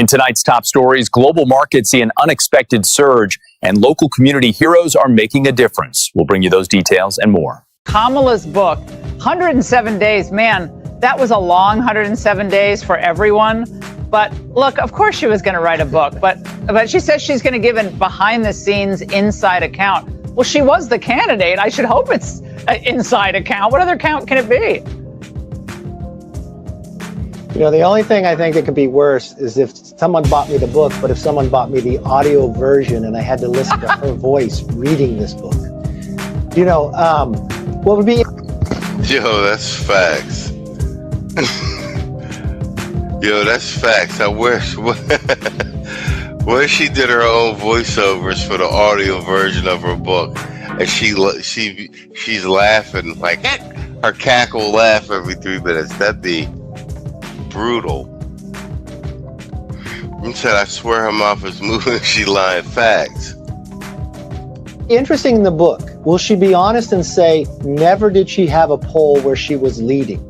In tonight's top stories, global markets see an unexpected surge and local community heroes are making a difference. We'll bring you those details and more. Kamala's book, 107 days. Man, that was a long 107 days for everyone. But look, of course she was going to write a book, but she says she's going to give a behind-the-scenes inside account. Well, she was the candidate. I should hope it's an inside account. What other account can it be? You know, the only thing I think that could be worse is if someone bought me the book, but if someone bought me the audio version and I had to listen to her voice reading this book. You know, what would be... Yo, that's facts. Yo, that's facts. I wish. What if she did her own voiceovers for the audio version of her book, and she's laughing like her cackle laugh every 3 minutes? That'd be brutal. You said, I swear her mouth is moving. She lying. Facts. Interesting in the book. Will she be honest and say never did she have a poll where she was leading?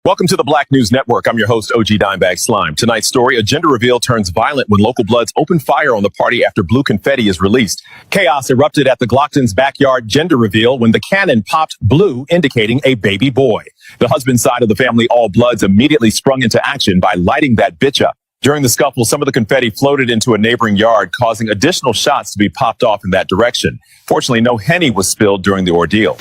Welcome to the Black News Network. I'm your host, OG Dimebag Slime. Tonight's story, a gender reveal turns violent when local Bloods open fire on the party after blue confetti is released. Chaos erupted at the Glockton's backyard gender reveal when the cannon popped blue, indicating a baby boy. The husband's side of the family, all Bloods, immediately sprung into action by lighting that bitch up. During the scuffle, some of the confetti floated into a neighboring yard, causing additional shots to be popped off in that direction. Fortunately, no Henny was spilled during the ordeal.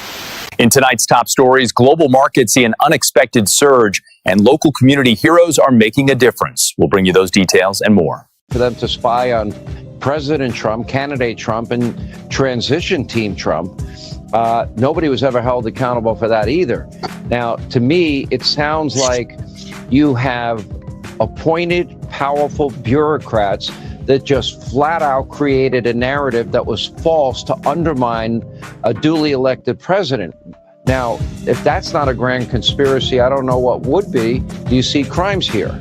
In tonight's top stories, global markets see an unexpected surge and local community heroes are making a difference. We'll bring you those details and more. For them to spy on President Trump, candidate Trump, and transition team Trump, nobody was ever held accountable for that either. Now, to me, it sounds like you have appointed powerful bureaucrats that just flat out created a narrative that was false to undermine a duly elected president. Now, if that's not a grand conspiracy, I don't know what would be. Do you see crimes here?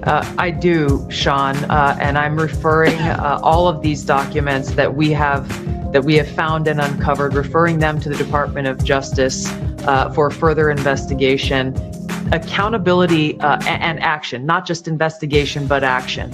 I do, Sean, and I'm referring all of these documents that we have found and uncovered, referring them to the Department of Justice for further investigation. Accountability and action, not just investigation, but action.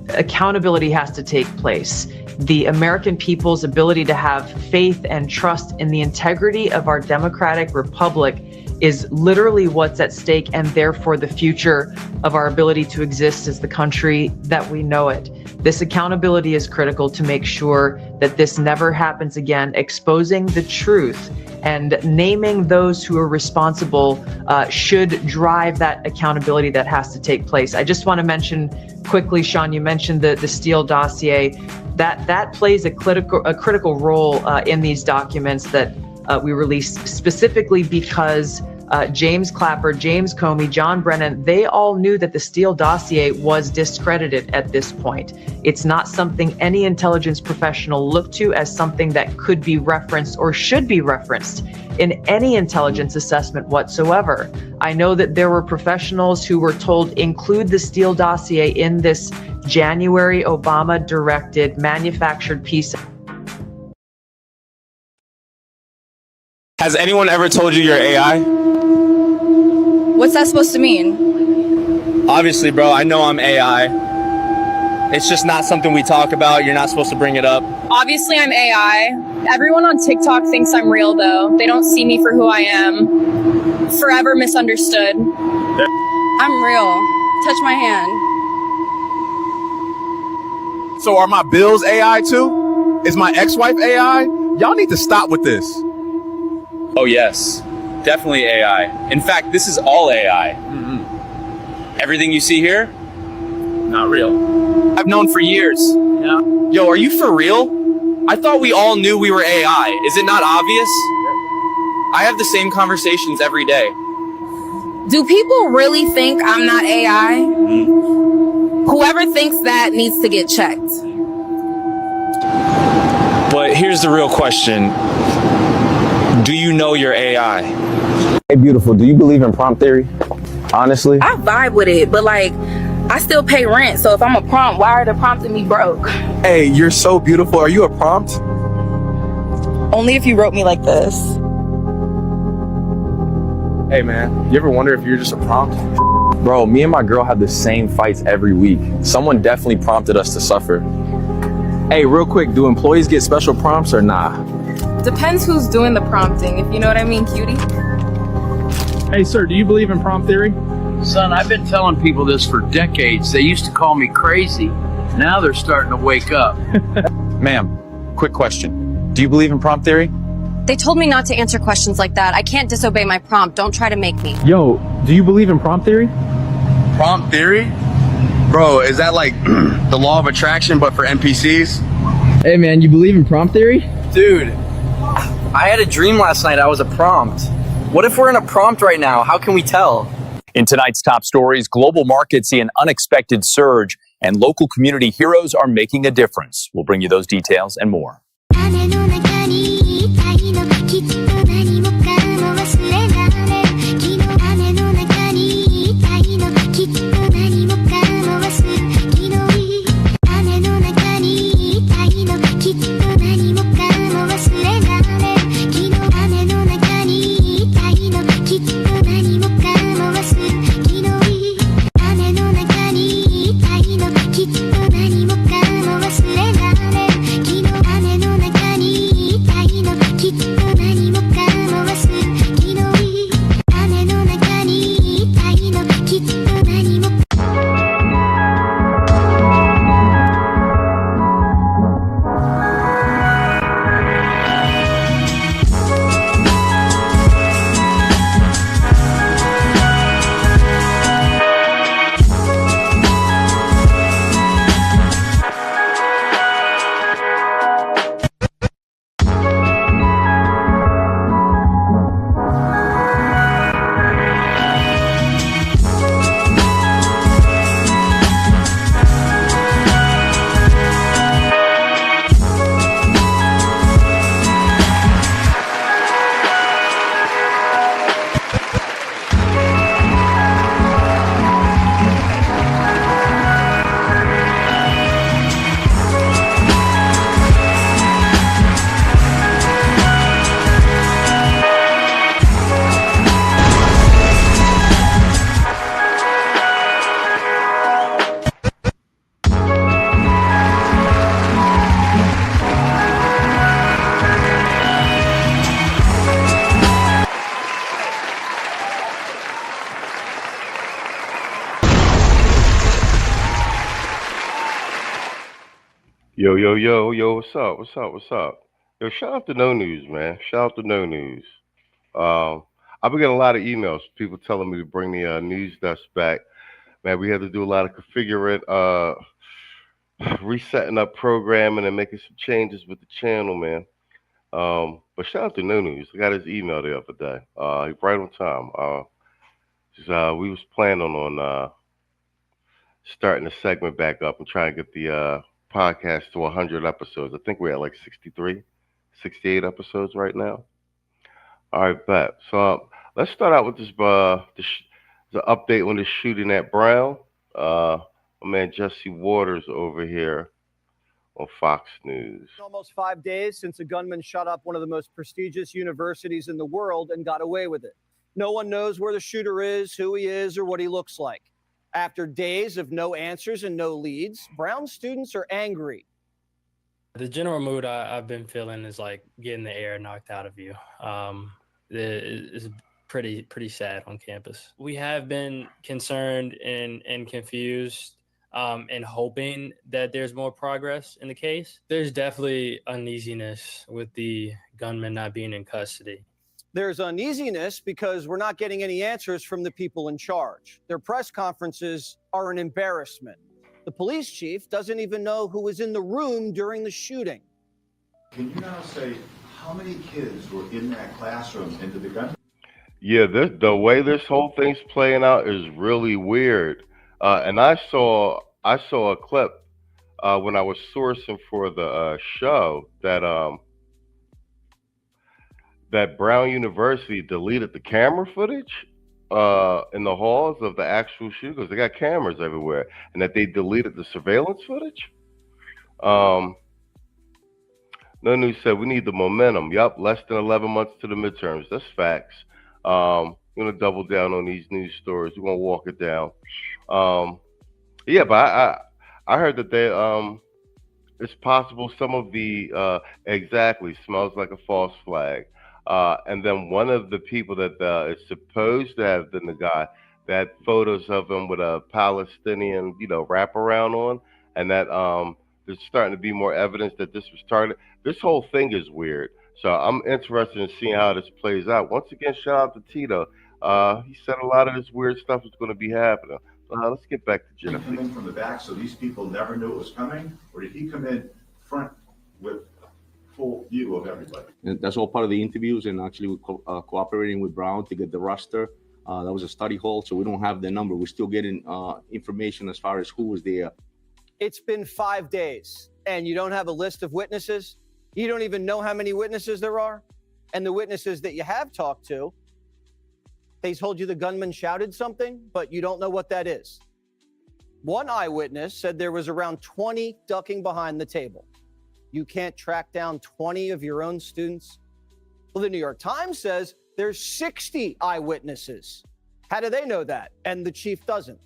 Accountability has to take place. The American people's ability to have faith and trust in the integrity of our democratic republic is literally what's at stake, and therefore the future of our ability to exist as the country that we know it. This accountability is critical to make sure that this never happens again. Exposing the truth and naming those who are responsible should drive that accountability that has to take place. I just want to mention quickly, Sean, you mentioned the Steele dossier. That plays a critical role in these documents that we released, specifically because James Clapper, James Comey, John Brennan, they all knew that the Steele dossier was discredited at this point. It's not something any intelligence professional looked to as something that could be referenced or should be referenced in any intelligence assessment whatsoever. I know that there were professionals who were told include the Steele dossier in this January Obama-directed manufactured piece. Has anyone ever told you you're AI? What's that supposed to mean? Obviously, bro, I know I'm AI. It's just not something we talk about. You're not supposed to bring it up. Obviously, I'm AI. Everyone on TikTok thinks I'm real, though. They don't see me for who I am. Forever misunderstood. I'm real. Touch my hand. So are my bills AI too? Is my ex-wife AI? Y'all need to stop with this. Oh, yes. Definitely AI. In fact, this is all AI. Mm-hmm. Everything you see here, not real. I've known for years. Yeah. Yo, are you for real? I thought we all knew we were AI. Is it not obvious? I have the same conversations every day. Do people really think I'm not AI? Mm-hmm. Whoever thinks that needs to get checked. But here's the real question. Do you know you're AI? Hey, beautiful. Do you believe in prompt theory? Honestly? I vibe with it, but like, I still pay rent. So if I'm a prompt, why are they prompting me broke? Hey, you're so beautiful. Are you a prompt? Only if you wrote me like this. Hey man, you ever wonder if you're just a prompt? Bro, me and my girl have the same fights every week. Someone definitely prompted us to suffer. Hey, real quick, do employees get special prompts or nah? Depends who's doing the prompting, if you know what I mean, cutie. Hey, sir, do you believe in prompt theory? Son, I've been telling people this for decades. They used to call me crazy. Now they're starting to wake up. Ma'am, quick question. Do you believe in prompt theory? They told me not to answer questions like that. I can't disobey my prompt. Don't try to make me. Yo, do you believe in prompt theory? Prompt theory? Bro, is that like the law of attraction but for NPCs? Hey man, you believe in prompt theory? Dude, I had a dream last night I was a prompt. What if we're in a prompt right now? How can we tell? In tonight's top stories, global markets see an unexpected surge, and local community heroes are making a difference. We'll bring you those details and more. Yo, what's up? Yo, shout out to No News, man. Shout out to No News. I've been getting a lot of emails, people telling me to bring the news desk back. Man, we had to do a lot of configuring, resetting up programming and making some changes with the channel, man. But shout out to No News. I got his email the other day. Right on time. We was planning on starting the segment back up and trying to get the podcast to 100 episodes. I think we're at like 63, 68 episodes right now. All right, bet. So let's start out with this the update on the shooting at Brown. My man Jesse Waters over here on Fox News. Almost 5 days since a gunman shot up one of the most prestigious universities in the world and got away with it. No one knows where the shooter is, who he is, or what he looks like. After days of no answers and no leads, Brown students are angry. The general mood I've been feeling is like getting the air knocked out of you. It's pretty sad on campus. We have been concerned and confused and hoping that there's more progress in the case. There's definitely uneasiness with the gunman not being in custody. There's uneasiness because we're not getting any answers from the people in charge. Their press conferences are an embarrassment. The police chief doesn't even know who was in the room during the shooting. Can you now say how many kids were in that classroom and did the gun? Yeah, the way this whole thing's playing out is really weird. And I saw a clip when I was sourcing for the show that Brown University deleted the camera footage in the halls of the actual shooting, because they got cameras everywhere, and that they deleted the surveillance footage. No News said we need the momentum. Yup, less than 11 months to the midterms. That's facts. We're gonna double down on these news stories. We're gonna walk it down. Yeah, but I heard that they it's possible some of the exactly smells like a false flag. And then one of the people that is supposed to have been the guy that photos of him with a Palestinian, wraparound on, and that there's starting to be more evidence that this was targeted. This whole thing is weird. So I'm interested in seeing how this plays out. Once again, shout out to Tito. He said a lot of this weird stuff is going to be happening. Let's get back to Jennifer. Did he come in from the back so these people never knew it was coming? Or did he come in front with full view of everybody? And that's all part of the interviews, and actually we're cooperating with Brown to get the roster. That was a study hall, so we don't have the number. We're still getting information as far as who was there. It's been 5 days, and you don't have a list of witnesses. You don't even know how many witnesses there are. And the witnesses that you have talked to, they told you the gunman shouted something, but you don't know what that is. One eyewitness said there was around 20 ducking behind the table. You can't track down 20 of your own students. Well, the New York Times says there's 60 eyewitnesses. How do they know that? And the chief doesn't.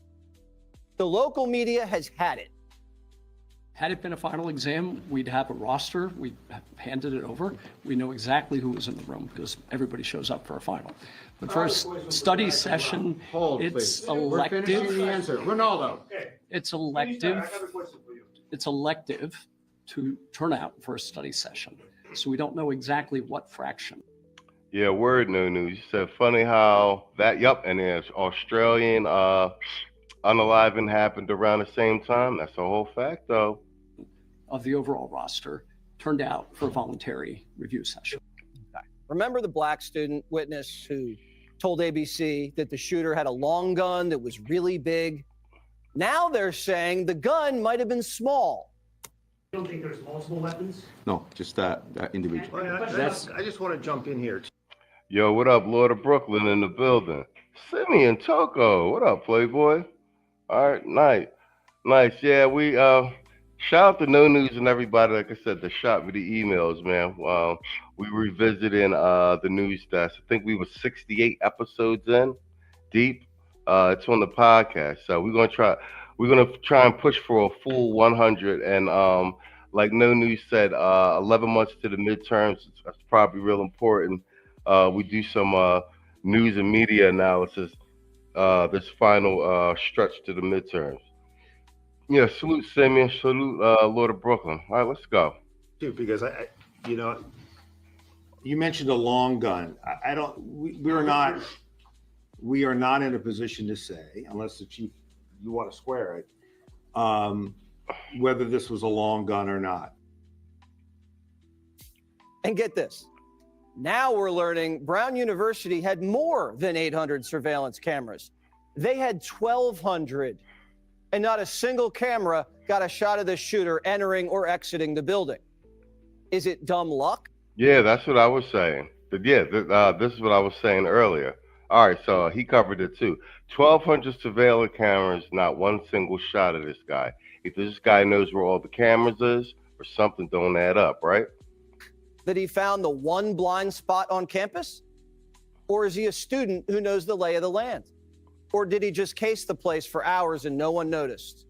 The local media has had it. Had it been a final exam, we'd have a roster. We'd have handed it over. We know exactly who was in the room because everybody shows up for a final. But for a study session, it's elective. We're finishing the answer. Ronaldo. It's elective. It's elective to turn out for a study session. So we don't know exactly what fraction. Yeah, word no news. You said funny how that, and there's Australian unaliving happened around the same time. That's a whole fact, though. Of the overall roster turned out for a voluntary review session. Remember the black student witness who told ABC that the shooter had a long gun that was really big? Now they're saying the gun might have been small. You don't think there's multiple weapons? No, just that individual. I just want to jump in here. Yo, what up, Lord of Brooklyn in the building? Simeon Toko, what up, Playboy? All right, nice. Yeah, we shout out to No News and everybody. Like I said, that shot me the emails, man. We revisiting the news desk. I think we were 68 episodes in deep. It's on the podcast, so we're gonna try and push for a full 100. And like No News said, 11 months to the midterms. That's probably real important. We do some news and media analysis this final stretch to the midterms. Yeah, salute Simeon, salute Lord of Brooklyn. All right, let's go. Too, because you mentioned a long gun. We are not in a position to say, unless the chief, you want to square it, whether this was a long gun or not. And get this. Now we're learning Brown University had more than 800 surveillance cameras. They had 1,200, and not a single camera got a shot of the shooter entering or exiting the building. Is it dumb luck? Yeah, that's what I was saying. But yeah, this is what I was saying earlier. All right, so he covered it too. 1,200 surveillance cameras, not one single shot of this guy. Either this guy knows where all the cameras is, or something don't add up, right? That he found the one blind spot on campus? Or is he a student who knows the lay of the land? Or did he just case the place for hours and no one noticed?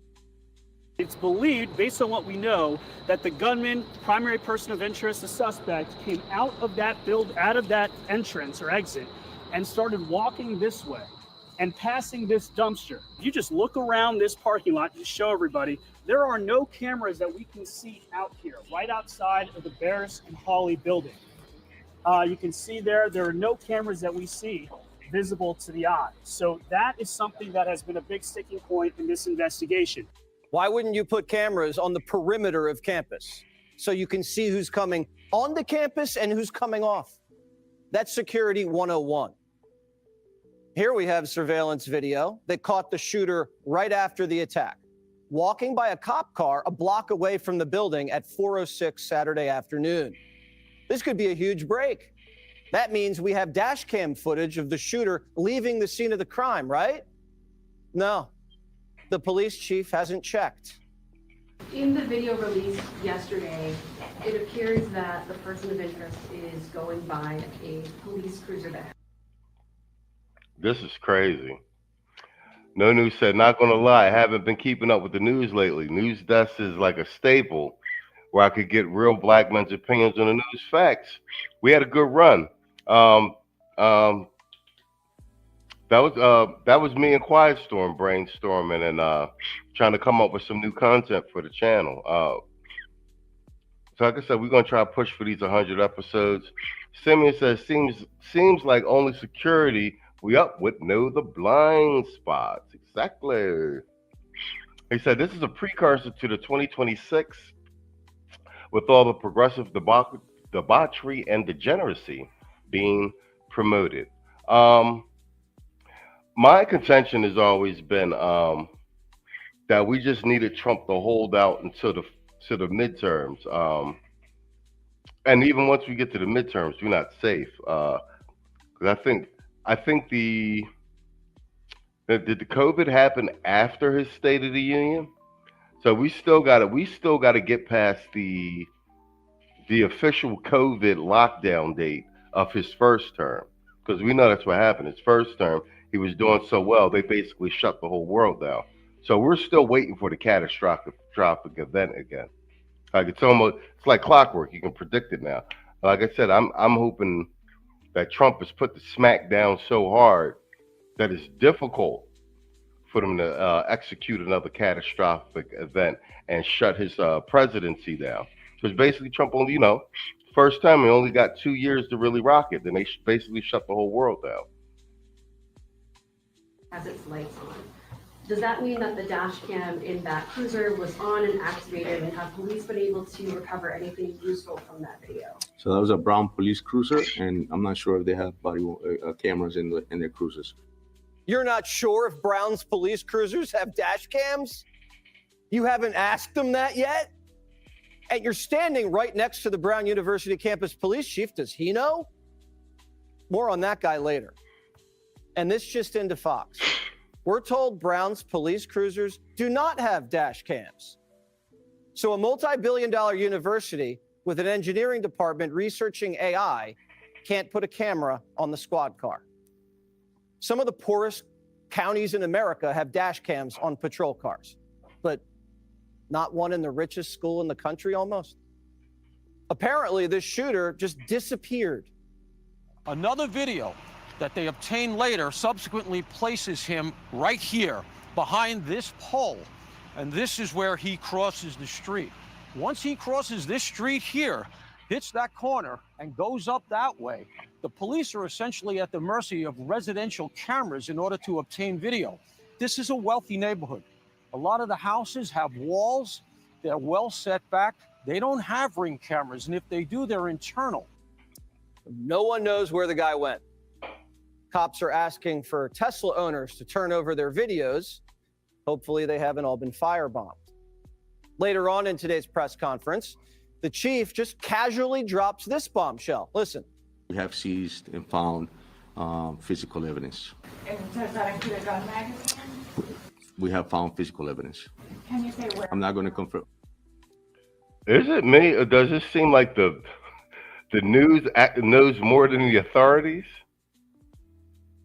It's believed, based on what we know, that the gunman, primary person of interest, the suspect, came out of that entrance or exit and started walking this way and passing this dumpster. If you just look around this parking lot to show everybody, there are no cameras that we can see out here, right outside of the Barris and Hawley building. You can see there are no cameras that we see visible to the eye. So that is something that has been a big sticking point in this investigation. Why wouldn't you put cameras on the perimeter of campus so you can see who's coming on the campus and who's coming off? That's security 101. Here we have surveillance video that caught the shooter right after the attack, walking by a cop car a block away from the building at 4:06 Saturday afternoon. This could be a huge break. That means we have dash cam footage of the shooter leaving the scene of the crime, right? No, the police chief hasn't checked. In the video released yesterday, it appears that the person of interest is going by a police cruiser that. This is crazy. No News said, not gonna lie, I haven't been keeping up with the news lately. News desk is like a staple where I could get real black men's opinions on the news facts. We had a good run. Um, um, that was me and Quiet Storm brainstorming and trying to come up with some new content for the channel. So like I said, we're gonna try to push for these 100 episodes. Simeon says, seems like only security we up with know the blind spots. Exactly. He said this is a precursor to the 2026 with all the progressive debauchery and degeneracy being promoted. My contention has always been that we just needed Trump to hold out until the midterms. And even once we get to the midterms, we're not safe. Because I think did the COVID happen after his State of the Union? So we still got to get past the official COVID lockdown date of his first term, because we know that's what happened. His first term, he was doing so well, they basically shut the whole world down. So we're still waiting for the catastrophic event again. Like it's like clockwork. You can predict it now. Like I said, I'm hoping that Trump has put the smack down so hard that it's difficult for them to execute another catastrophic event and shut his presidency down. Because basically Trump only, first time he only got 2 years to really rock it. Then they basically shut the whole world down. Has its lights on. Does that mean that the dash cam in that cruiser was on and activated, and have police been able to recover anything useful from that video? So that was a brown police cruiser, and I'm not sure if they have body cameras in their cruisers. You're not sure if Brown's police cruisers have dash cams? You haven't asked them that yet? And you're standing right next to the Brown University campus police chief. Does he know? More on that guy later. And this just into Fox. We're told Brown's police cruisers do not have dash cams. So a multi-billion-dollar university with an engineering department researching AI can't put a camera on the squad car. Some of the poorest counties in America have dash cams on patrol cars, but not one in the richest school in the country almost. Apparently, this shooter just disappeared. Another video that they obtained later subsequently places him right here behind this pole. And this is where he crosses the street. Once he crosses this street here, hits that corner and goes up that way, the police are essentially at the mercy of residential cameras in order to obtain video. This is a wealthy neighborhood. A lot of the houses have walls. They're well set back. They don't have Ring cameras, and if they do, they're internal. No one knows where the guy went. Cops are asking for Tesla owners to turn over their videos. Hopefully they haven't all been firebombed. Later on in today's press conference, the chief just casually drops this bombshell. Listen. We have seized and found physical evidence. And does that include a gun magazine? We have found physical evidence. Can you say where? I'm not going to confirm. Is it me, or does it seem like the news knows more than the authorities?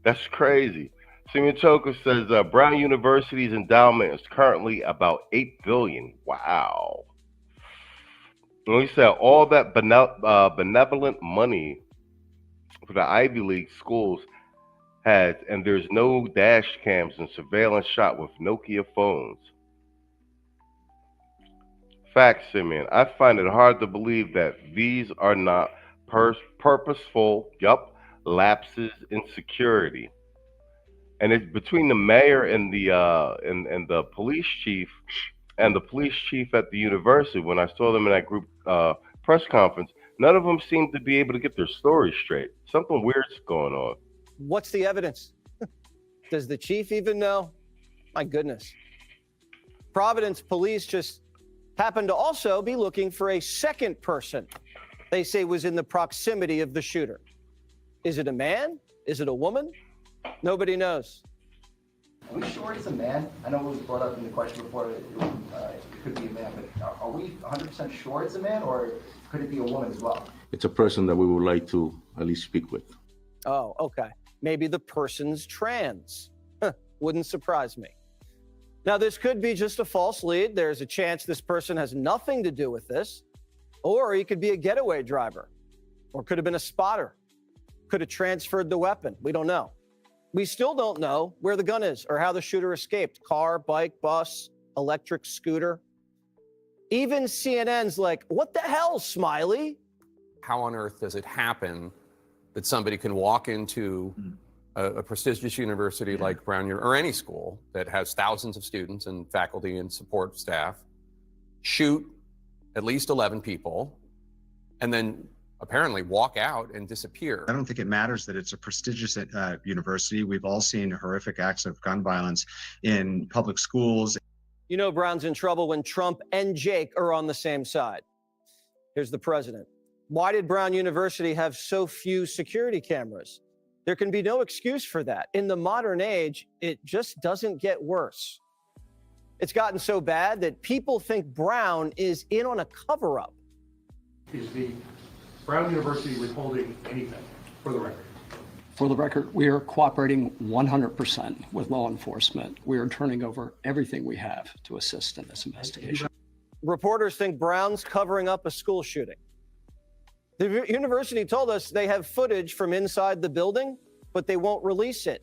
That's crazy. Simeon Toka says Brown University's endowment is currently about $8 billion. Wow. And he said all that benevolent money for the Ivy League schools has, and there's no dash cams and surveillance shot with Nokia phones. Facts, Simeon. I find it hard to believe that these are not purposeful, lapses in security. And it's between the mayor and the police chief and the police chief at the university. When I saw them in that group press conference, none of them seemed to be able to get their story straight. Something weird's going on. What's the evidence? Does the chief even know? My goodness. Providence police just happened to also be looking for a second person they say was in the proximity of the shooter. Is it a man? Is it a woman? Nobody knows. Are we sure it's a man? I know it was brought up in the question before it could be a man, but are we 100% sure it's a man, or could it be a woman as well? It's a person that we would like to at least speak with. Oh, okay. Maybe the person's trans. Wouldn't surprise me. Now, this could be just a false lead. There's a chance this person has nothing to do with this, or he could be a getaway driver, or could have been a spotter, could have transferred the weapon. We don't know. We still don't know where the gun is or how the shooter escaped. Car, bike, bus, electric scooter. Even CNN's like, what the hell, Smiley? How on earth does it happen that somebody can walk into a prestigious university like Brown or any school that has thousands of students and faculty and support staff, shoot at least 11 people, and then apparently walk out and disappear? I don't think it matters that it's a prestigious university. We've all seen horrific acts of gun violence in public schools. You know Brown's in trouble when Trump and Jake are on the same side. Here's the president. Why did Brown University have so few security cameras? There can be no excuse for that. In the modern age, it just doesn't get worse. It's gotten so bad that people think Brown is in on a cover-up. Is the Brown University withholding anything, for the record? For the record, we are cooperating 100% with law enforcement. We are turning over everything we have to assist in this investigation. Reporters think Brown's covering up a school shooting. The university told us they have footage from inside the building, but they won't release it.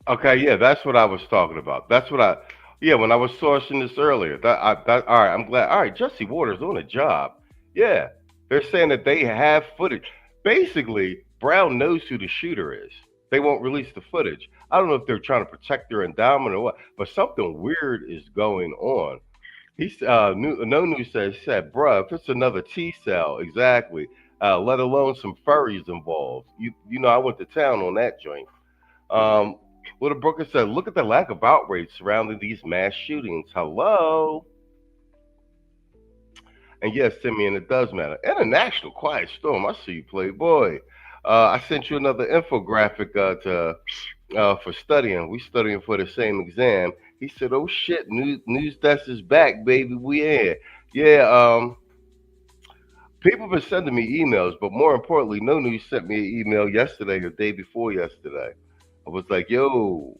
Okay, yeah, that's what I was talking about. That's what when I was sourcing this earlier. All right, I'm glad. All right, Jesse Waters on a job. Yeah, they're saying that they have footage. Basically, Brown knows who the shooter is. They won't release the footage. I don't know if they're trying to protect their endowment or what, but something weird is going on. No News said, bruh, if it's another T cell, exactly. Let alone some furries involved. You know, I went to town on that joint. Little Brooker said, look at the lack of outrage surrounding these mass shootings. Hello. And yes, Simeon, it does matter. International Quiet Storm. I see you, Playboy. I sent you another infographic for studying. We studying for the same exam. He said, oh shit, news desk is back, baby. We in. Yeah, people have been sending me emails, but more importantly, No News sent me an email yesterday, the day before yesterday. I was like, yo,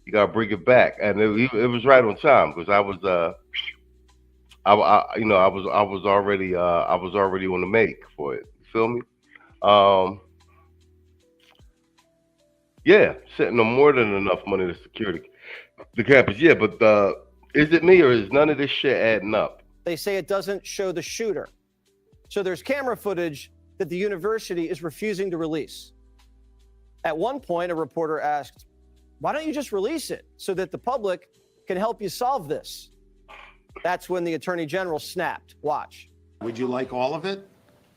you gotta bring it back. And it was right on time because I was already on the make for it. You feel me? Yeah, sitting on more than enough money to secure the campus. Yeah, but is it me or is none of this shit adding up? They say it doesn't show the shooter. So there's camera footage that the university is refusing to release. At one point, a reporter asked, why don't you just release it so that the public can help you solve this? That's when the Attorney General snapped. Watch. Would you like all of it?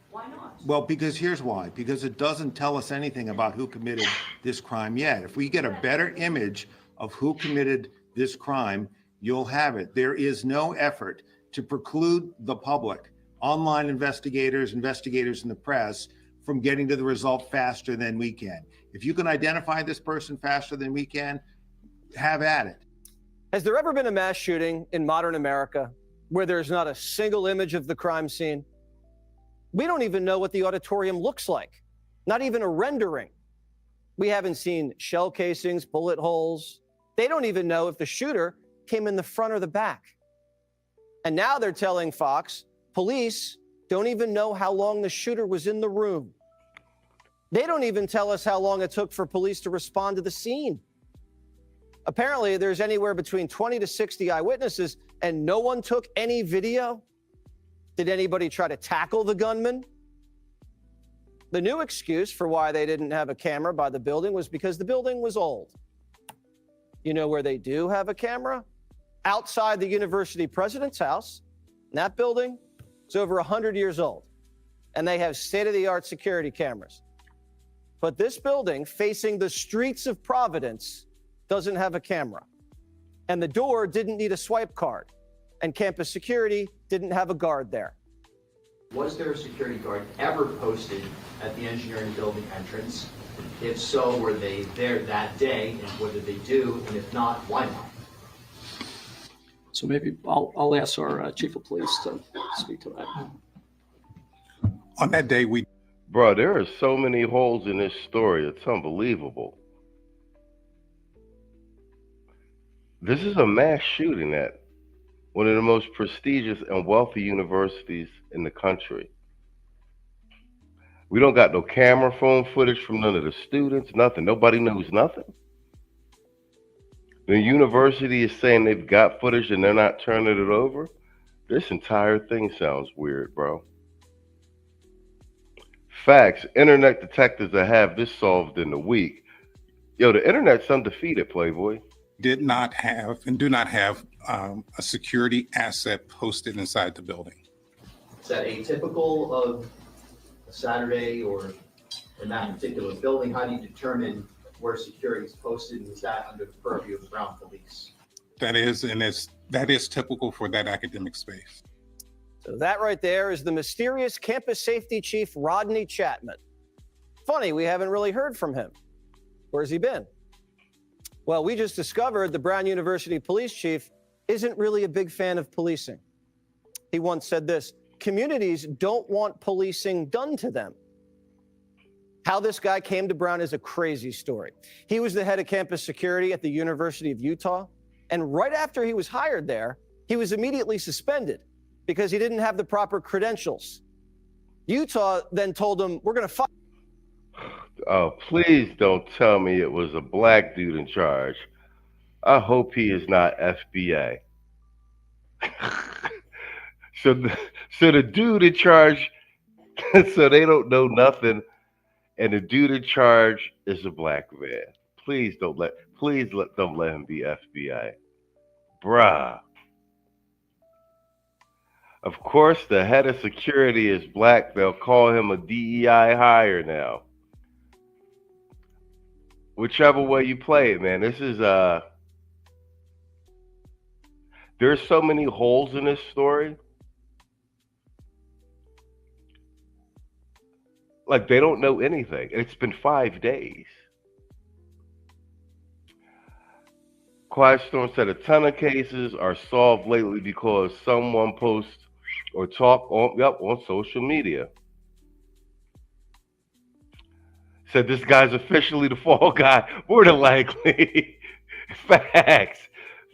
Why not? Well, because here's why. Because it doesn't tell us anything about who committed this crime yet. If we get a better image of who committed this crime, you'll have it. There is no effort to preclude the public, online investigators in the press, from getting to the result faster than we can. If you can identify this person faster than we can, have at it. Has there ever been a mass shooting in modern America where there's not a single image of the crime scene? We don't even know what the auditorium looks like, not even a rendering. We haven't seen shell casings, bullet holes. They don't even know if the shooter came in the front or the back. And now they're telling Fox, police don't even know how long the shooter was in the room. They don't even tell us how long it took for police to respond to the scene. Apparently, there's anywhere between 20 to 60 eyewitnesses, and no one took any video. Did anybody try to tackle the gunman? The new excuse for why they didn't have a camera by the building was because the building was old. You know where they do have a camera? Outside the university president's house. And that building is over 100 years old. And they have state-of-the-art security cameras. But this building, facing the streets of Providence, doesn't have a camera. And the door didn't need a swipe card. And campus security didn't have a guard there. Was there a security guard ever posted at the engineering building entrance? If so, were they there that day, and what did they do? And if not, why not? So maybe I'll ask our chief of police to speak to that. On that day, we Bro, there are so many holes in this story. It's unbelievable. This is a mass shooting at one of the most prestigious and wealthy universities in the country. We don't got no camera phone footage from none of the students, nothing. Nobody knows nothing. The university is saying they've got footage and they're not turning it over. This entire thing sounds weird, bro. Facts. Internet detectives that have this solved in a week. Yo, the internet's undefeated, Playboy. Did not have and do not have a security asset posted inside the building. Is that atypical of a Saturday or in that particular building? How do you determine where security is posted, and is that under the purview of the Brown Police? That is typical for that academic space. So that right there is the mysterious campus safety chief, Rodney Chapman. Funny, we haven't really heard from him. Where's he been? Well, we just discovered the Brown University police chief isn't really a big fan of policing. He once said this: communities don't want policing done to them. How this guy came to Brown is a crazy story. He was the head of campus security at the University of Utah, and right after he was hired there, he was immediately suspended because he didn't have the proper credentials. Utah then told him, we're going to fire. Oh, please don't tell me it was a black dude in charge. I hope he is not FBA. So the dude in charge, so they don't know nothing, and the dude in charge is a black man. Please don't let him be FBI. Bruh. Of course, the head of security is black. They'll call him a DEI hire now. Whichever way you play it, man. This is there's so many holes in this story. Like, they don't know anything. It's been 5 days. Quiet Storm said a ton of cases are solved lately because someone posts or talk on social media. Said this guy's officially the fall guy. More than likely. Facts.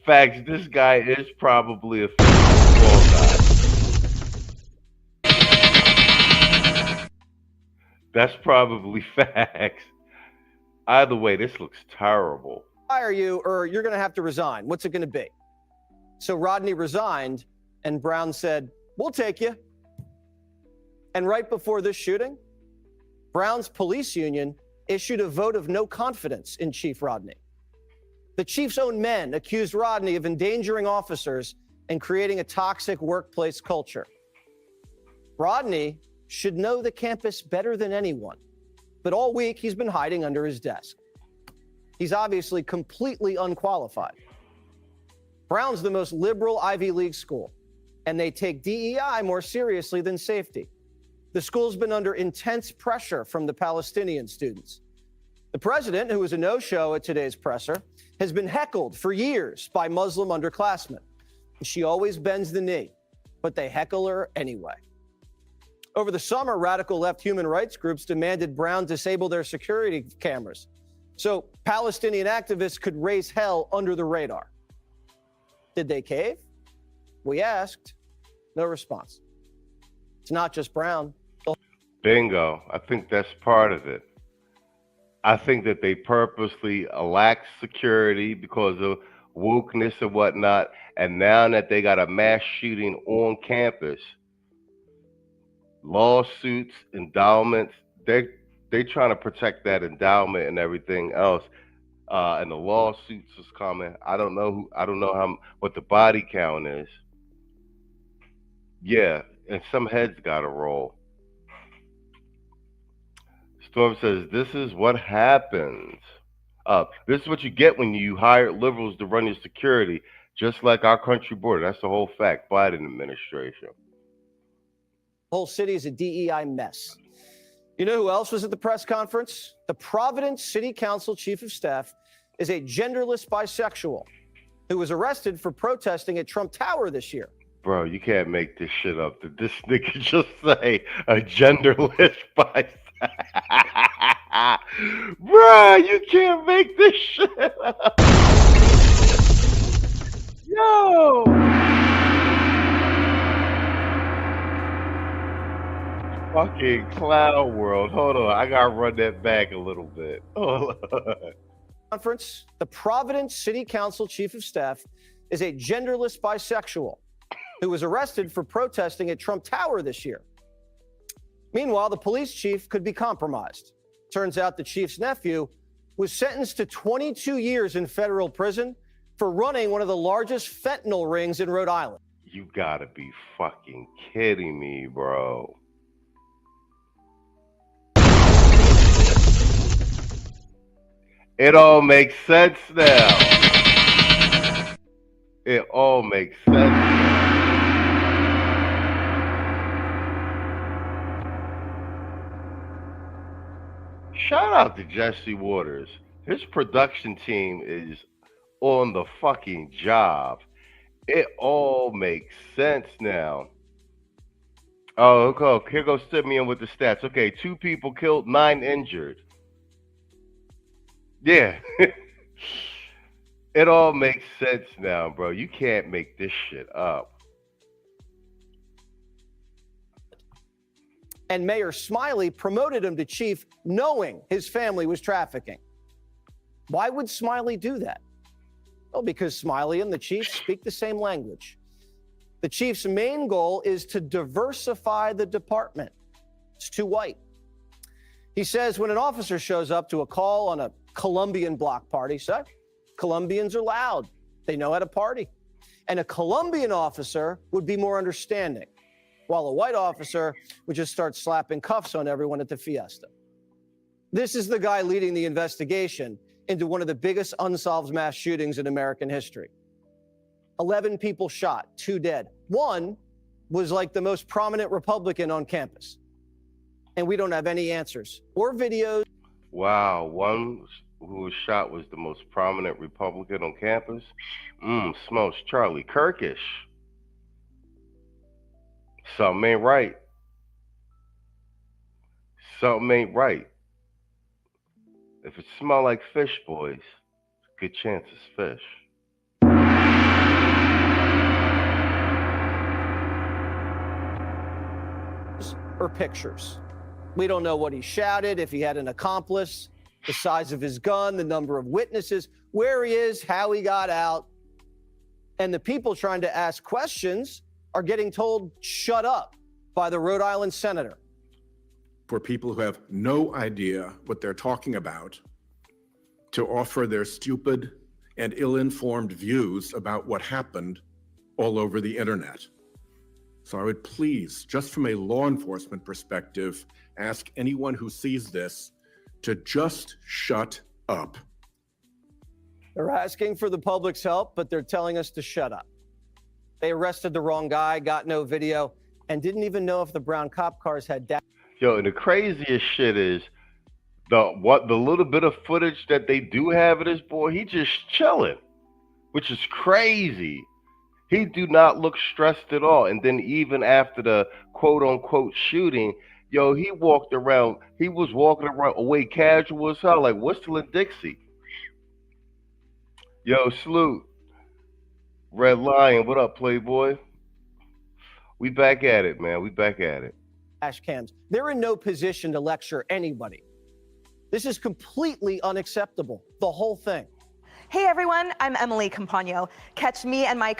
This guy is probably a fall guy. That's probably facts. Either way, this looks terrible. Fire you, or you're going to have to resign. What's it going to be? So Rodney resigned, and Brown said, we'll take you. And right before this shooting, Brown's police union issued a vote of no confidence in Chief Rodney. The chief's own men accused Rodney of endangering officers and creating a toxic workplace culture. Rodney should know the campus better than anyone, but all week he's been hiding under his desk. He's obviously completely unqualified. Brown's the most liberal Ivy League school, and they take DEI more seriously than safety. The school's been under intense pressure from the Palestinian students. The president, who was a no-show at today's presser, has been heckled for years by Muslim underclassmen. She always bends the knee, but they heckle her anyway. Over the summer, radical left human rights groups demanded Brown disable their security cameras so Palestinian activists could raise hell under the radar. Did they cave? We asked. No response. It's not just Brown. Bingo. I think that's part of it. I think that they purposely lack security because of wokeness and whatnot. And now that they got a mass shooting on campus, lawsuits, endowments, they trying to protect that endowment and everything else. And the lawsuits is coming. I don't know what the body count is. Yeah, and some heads got to roll. Storm says, this is what happens. This is what you get when you hire liberals to run your security, just like our country border. That's the whole fact. Biden administration. The whole city is a DEI mess. You know who else was at the press conference? The Providence City Council Chief of Staff is a genderless bisexual who was arrested for protesting at Trump Tower this year. Bro, you can't make this shit up. Did this nigga just say a genderless bisexual? Bro, you can't make this shit up. Yo! Fucking clown world. Hold on, I gotta run that back a little bit. Hold on. Conference, the Providence City Council Chief of Staff is a genderless bisexual who was arrested for protesting at Trump Tower this year. Meanwhile, the police chief could be compromised. Turns out the chief's nephew was sentenced to 22 years in federal prison for running one of the largest fentanyl rings in Rhode Island. You gotta be fucking kidding me, bro. It all makes sense now. It all makes sense now. Shout out to Jesse Waters. His production team is on the fucking job. It all makes sense now. Oh, okay. Here goes Simeon with the stats. Okay, 2 people killed, 9 injured. Yeah. It all makes sense now, bro. You can't make this shit up. And Mayor Smiley promoted him to chief knowing his family was trafficking. Why would Smiley do that? Well, because Smiley and the chief speak the same language. The chief's main goal is to diversify the department. It's too white. He says when an officer shows up to a call on a Colombian block party, so Colombians are loud. They know how to party. And a Colombian officer would be more understanding, while a white officer would just start slapping cuffs on everyone at the fiesta. This is the guy leading the investigation into one of the biggest unsolved mass shootings in American history. 11 people shot, 2 dead. One was like the most prominent Republican on campus. And we don't have any answers or videos. Wow, one who was shot was the most prominent Republican on campus? Smokes, Charlie Kirkish. Something ain't right. Something ain't right. If it smell like fish, boys, good chance it's fish. Or pictures. We don't know what he shouted, if he had an accomplice, the size of his gun, the number of witnesses, where he is, how he got out. And the people trying to ask questions are getting told, shut up, by the Rhode Island senator. For people who have no idea what they're talking about to offer their stupid and ill-informed views about what happened all over the internet. So I would please, just from a law enforcement perspective, ask anyone who sees this to just shut up. They're asking for the public's help, but they're telling us to shut up. They arrested the wrong guy, got no video, and didn't even know if the brown cop cars had data. Yo, and the craziest shit is the little bit of footage that they do have of this boy, he just chilling, which is crazy. He do not look stressed at all. And then even after the quote unquote shooting, yo, he was walking around away casual as hell, like Whistle and Dixie. Yo, salute. Red Lion, what up, Playboy? We back at it, man. We back at it. Dash cams. They're in no position to lecture anybody. This is completely unacceptable, the whole thing. Hey everyone, I'm Emily Campagno. Catch me and my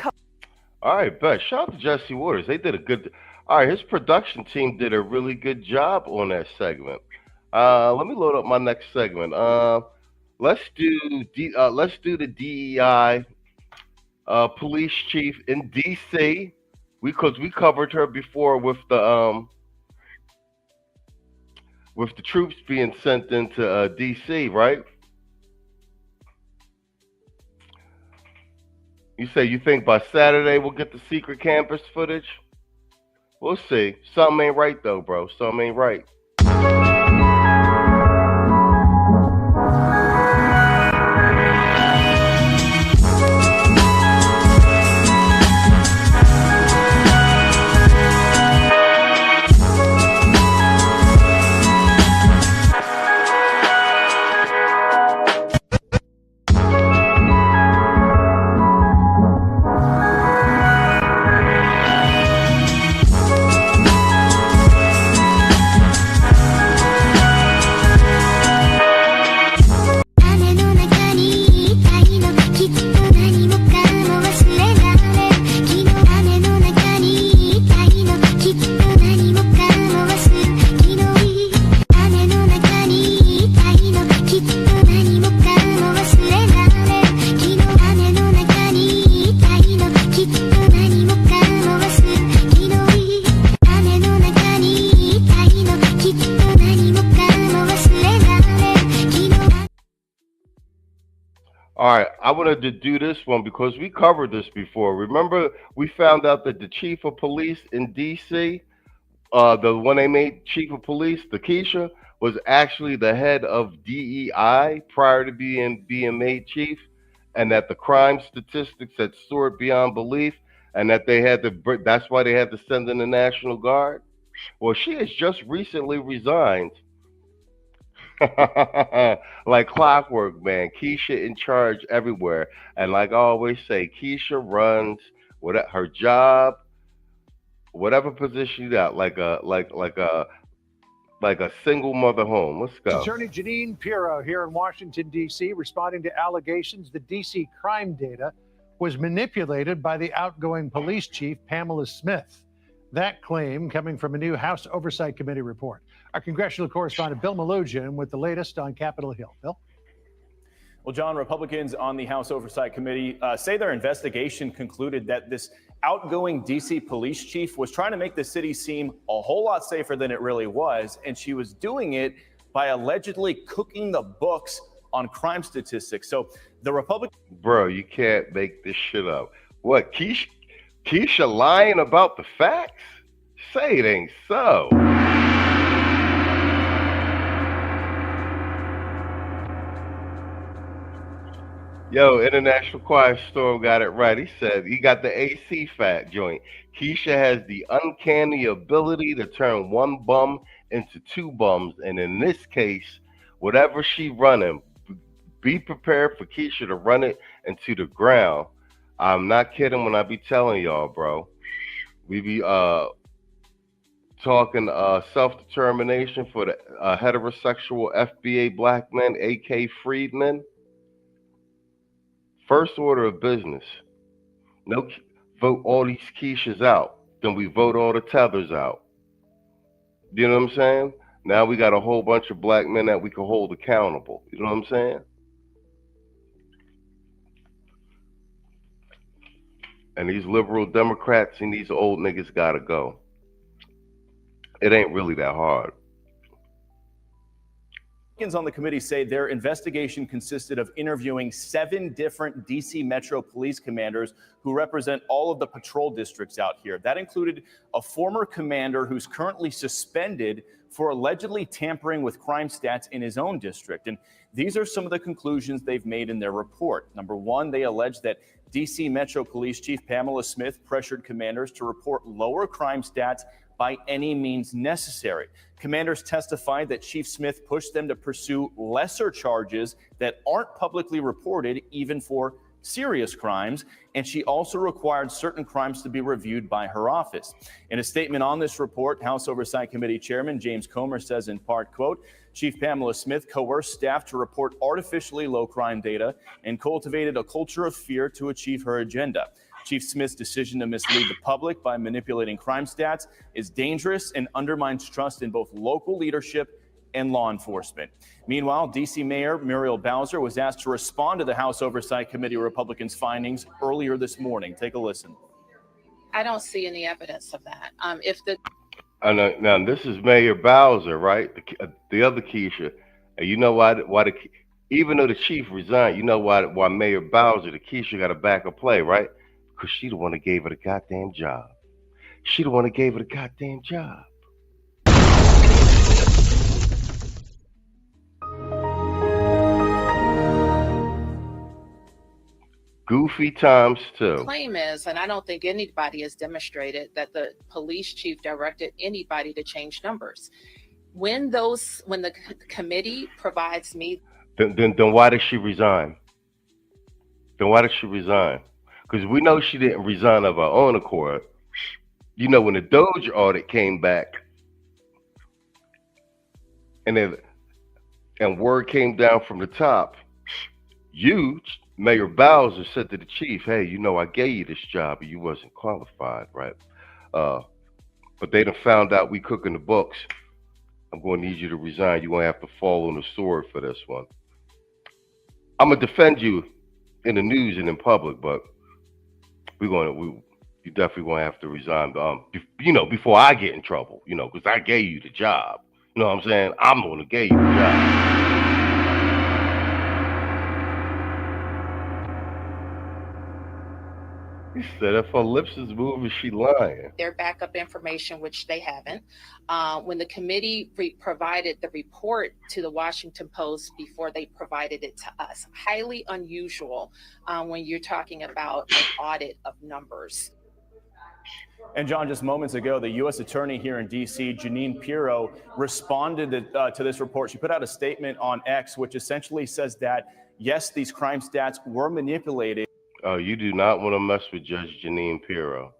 All right, bet. Shout out to Jesse Waters. They did a good. All right, his production team did a really good job on that segment. Let me load up my next segment. Let's do the DEI police chief in DC. Because we covered her before with the troops being sent into DC, right? You say you think by Saturday we'll get the secret campus footage? We'll see. Something ain't right though, bro. Something ain't right. All right, I wanted to do this one because we covered this before. Remember, we found out that the chief of police in D.C., the one they made chief of police, the Keisha, was actually the head of DEI prior to being made chief, and that the crime statistics had soared beyond belief, and that they had to. That's why they had to send in the National Guard. Well, she has just recently resigned. Like clockwork, man. Keisha in charge everywhere, and like I always say, Keisha runs her job, whatever position you got, like a single mother home. Let's go. Attorney Janine Pirro here in Washington, D.C., responding to allegations the D.C. crime data was manipulated by the outgoing police chief, Pamela Smith. That claim coming from a new House Oversight Committee report. Our congressional correspondent, Bill Malugin, with the latest on Capitol Hill. Bill? Well, John, Republicans on the House Oversight Committee say their investigation concluded that this outgoing D.C. police chief was trying to make the city seem a whole lot safer than it really was, and she was doing it by allegedly cooking the books on crime statistics. So the Republican... Bro, you can't make this shit up. What, Keisha lying about the facts? Say it ain't so. Yo, International Quiet Storm got it right. He said he got the AC fat joint. Keisha has the uncanny ability to turn one bum into two bums. And in this case, whatever she running, be prepared for Keisha to run it into the ground. I'm not kidding when I be telling y'all, bro. We be talking self-determination for the heterosexual FBA black men, AK freedmen. First order of business. No, vote all these Keishas out. Then we vote all the Tethers out. You know what I'm saying? Now we got a whole bunch of black men that we can hold accountable. You know what I'm saying? And these liberal Democrats and these old niggas gotta go. It ain't really that hard. On the committee say their investigation consisted of interviewing 7 different DC Metro police commanders who represent all of the patrol districts out here. That included a former commander who's currently suspended for allegedly tampering with crime stats in his own district. And these are some of the conclusions they've made in their report. Number one, they allege that DC Metro Police Chief Pamela Smith pressured commanders to report lower crime stats by any means necessary. Commanders testified that Chief Smith pushed them to pursue lesser charges that aren't publicly reported, even for serious crimes, and she also required certain crimes to be reviewed by her office. In a statement on this report, House Oversight Committee Chairman James Comer says in part, quote, Chief Pamela Smith coerced staff to report artificially low crime data and cultivated a culture of fear to achieve her agenda. Chief Smith's decision to mislead the public by manipulating crime stats is dangerous and undermines trust in both local leadership and law enforcement. Meanwhile, D.C. Mayor Muriel Bowser was asked to respond to the House Oversight Committee Republicans' findings earlier this morning. Take a listen. I don't see any evidence of that. Now this is Mayor Bowser, right? The other Keisha. And you know why even though the chief resigned, you know why Mayor Bowser, the Keisha, got a backup play, right? Because she the one that gave her the goddamn job. She the one that gave her the goddamn job. Goofy times too. Claim is, and I don't think anybody has demonstrated that the police chief directed anybody to change numbers. When the committee provides me, then why did she resign? Then why did she resign? Because we know she didn't resign of her own accord. You know, when the Doge audit came back, and word came down from the top, Mayor Bowser, said to the chief, hey, you know, I gave you this job, and you wasn't qualified, right? But they done found out we cooking the books. I'm going to need you to resign. You're going to have to fall on the sword for this one. I'm going to defend you in the news and in public, but you definitely going to have to resign, before I get in trouble, because I gave you the job. You know what I'm saying? I'm going to give you the job. He said if her lips is moving, she lying. Their backup information, which they haven't. When the committee provided the report to the Washington Post before they provided it to us, highly unusual when you're talking about an audit of numbers. And John, just moments ago, the U.S. Attorney here in D.C., Jeanine Pirro, responded to this report. She put out a statement on X, which essentially says that, yes, these crime stats were manipulated. Oh, you do not want to mess with Judge Jeanine Pirro.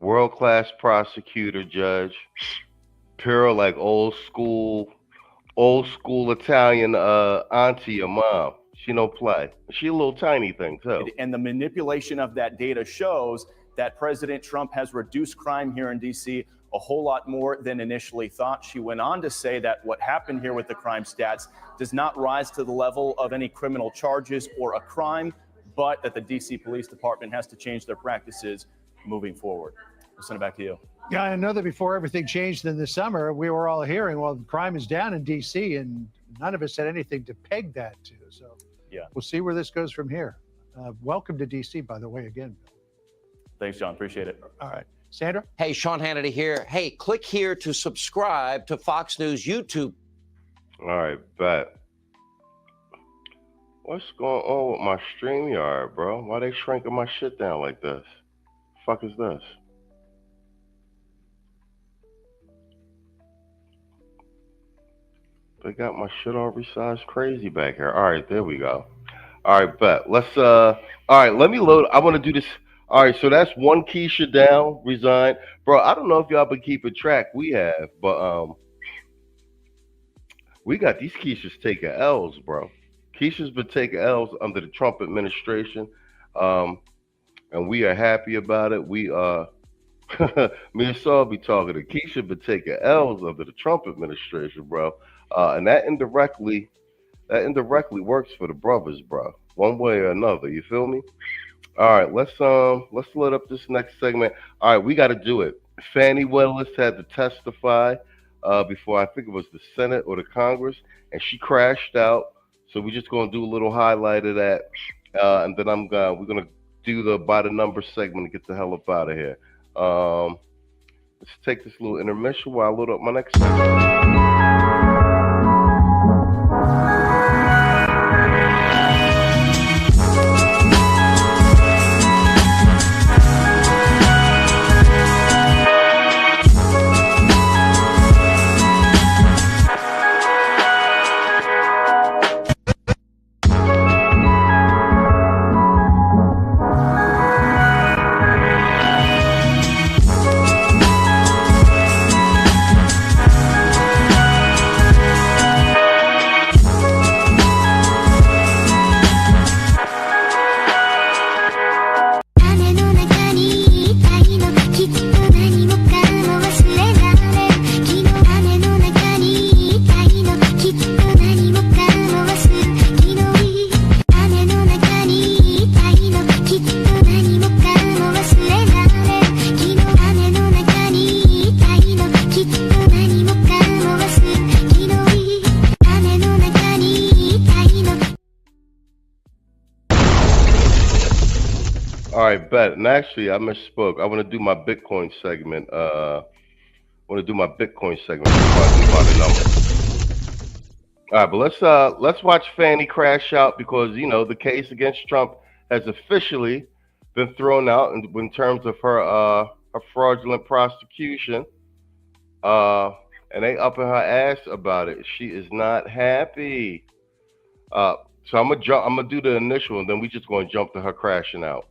World-class prosecutor, Judge. Pirro, like old school Italian auntie or mom. She no play. She a little tiny thing, too. And the manipulation of that data shows that President Trump has reduced crime here in D.C. a whole lot more than initially thought. She went on to say that what happened here with the crime stats does not rise to the level of any criminal charges or a crime, but that the D.C. Police Department has to change their practices moving forward. I'll send it back to you. Yeah, I know that before everything changed in the summer, we were all hearing, well, crime is down in D.C., and none of us had anything to peg that to. So yeah, we'll see where this goes from here. Welcome to D.C., by the way, again. Thanks, John. Appreciate it. All right. Sandra? Hey, Sean Hannity here. Hey, click here to subscribe to Fox News YouTube. All right, bet. What's going on with my StreamYard, bro? Why they shrinking my shit down like this? Fuck is this? They got my shit all resized crazy back here. All right, there we go. All right, bet. Let's all right, let me load. I want to do this. All right, so that's one Keisha down, resigned. Bro, I don't know if y'all been keeping track. We have, but we got these Keishas taking L's, bro. Keisha's been taking L's under the Trump administration, and we are happy about it. We me and Saul be talking to Keisha been taking L's under the Trump administration, bro. And that indirectly works for the brothers, bro. One way or another, you feel me? All right, let's load up this next segment. All right, we got to do it. Fani Willis had to testify before, I think it was the Senate or the Congress, and she crashed out. So we're just gonna do a little highlight of that, and then we're gonna do the by the number segment and get the hell up out of here. Let's take this little intermission while I load up my next segment. All right, bet. And actually, I misspoke. I want to do my Bitcoin segment. Before I do by the number. All right, but let's watch Fani crash out because the case against Trump has officially been thrown out in terms of her fraudulent prosecution. And they up in her ass about it. She is not happy. So I'm gonna do the initial, and then we just gonna jump to her crashing out.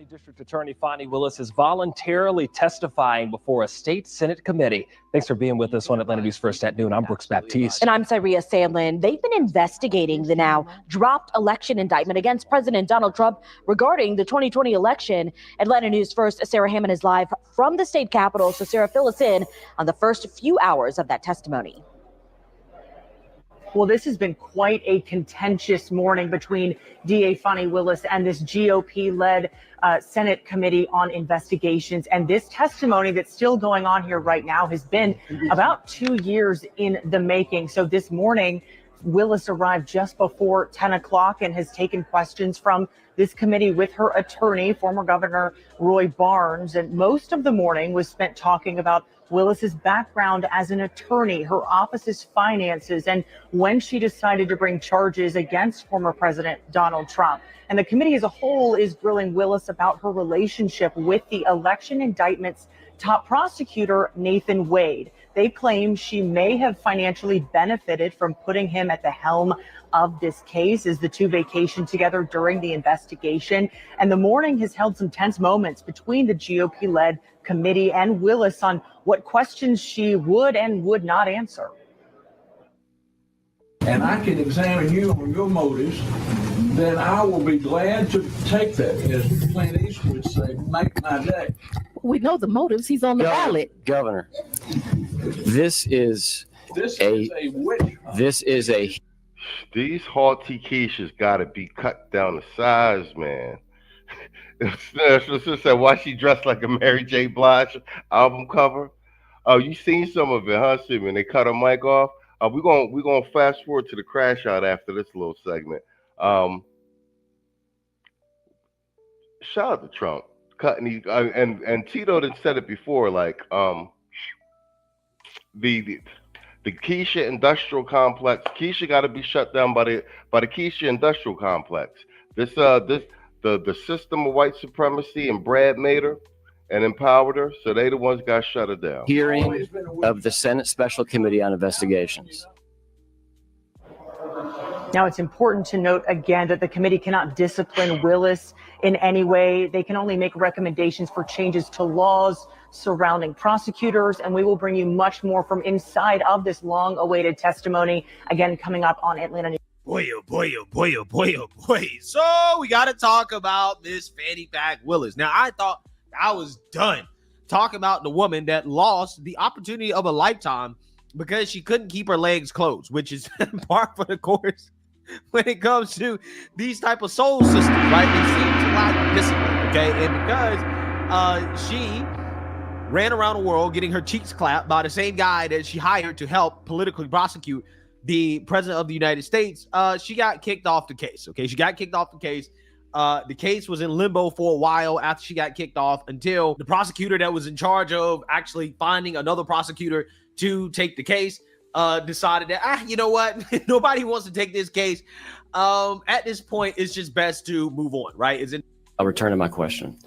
District Attorney Fani Willis is voluntarily testifying before a state Senate committee. Thanks for being with us on Atlanta News First at noon. I'm Brooks Baptiste. And I'm Cyria Sandlin. They've been investigating the now dropped election indictment against President Donald Trump regarding the 2020 election. Atlanta News First, Sarah Hammond is live from the state capitol. So Sarah, fill us in on the first few hours of that testimony. Well, this has been quite a contentious morning between DA Fani Willis and this GOP-led Senate Committee on Investigations. And this testimony that's still going on here right now has been about 2 years in the making. So this morning, Willis arrived just before 10 o'clock and has taken questions from this committee with her attorney, former Governor Roy Barnes. And most of the morning was spent talking about Willis's background as an attorney, her office's finances, and when she decided to bring charges against former President Donald Trump. And the committee as a whole is grilling Willis about her relationship with the election indictment's top prosecutor, Nathan Wade. They claim she may have financially benefited from putting him at the helm of this case as the two vacationed together during the investigation. And the morning has held some tense moments between the GOP-led committee and Willis on what questions she would and would not answer. And I can examine you on your motives, then I will be glad to take that, as Clint Eastwood would say, make my day. We know the motives. He's on the ballot. Governor, this is a These haughty quiches got to be cut down to size, man. Sister said, why she dressed like a Mary J. Blige album cover? Oh, you seen some of it, huh, Simon? They cut her mic off. We're gonna fast forward to the crash out after this little segment. Shout out to Trump cutting these, and Tito done said it before, like the Keisha Industrial Complex. Keisha got to be shut down by the Keisha Industrial Complex. The system of white supremacy and Brad made her and empowered her, so they the ones got shut her down. hearing of the Senate Special Committee on Investigations. Now, it's important to note again that the committee cannot discipline Willis in any way. They can only make recommendations for changes to laws surrounding prosecutors, and we will bring you much more from inside of this long-awaited testimony, again, coming up on Atlanta News. Boy, oh boy, oh boy, oh boy, oh boy. So we got to talk about this Fani Willis. Now, I thought I was done talking about the woman that lost the opportunity of a lifetime because she couldn't keep her legs closed, which is par for the course when it comes to these type of soul systems, right? They seem to lack discipline, okay? And because she ran around the world getting her cheeks clapped by the same guy that she hired to help politically prosecute the president of the United States, she got kicked off the case, okay? She got kicked off the case. The case was in limbo for a while after she got kicked off until the prosecutor that was in charge of actually finding another prosecutor to take the case decided that, you know what? Nobody wants to take this case. At this point, it's just best to move on, right? I'll return to my question.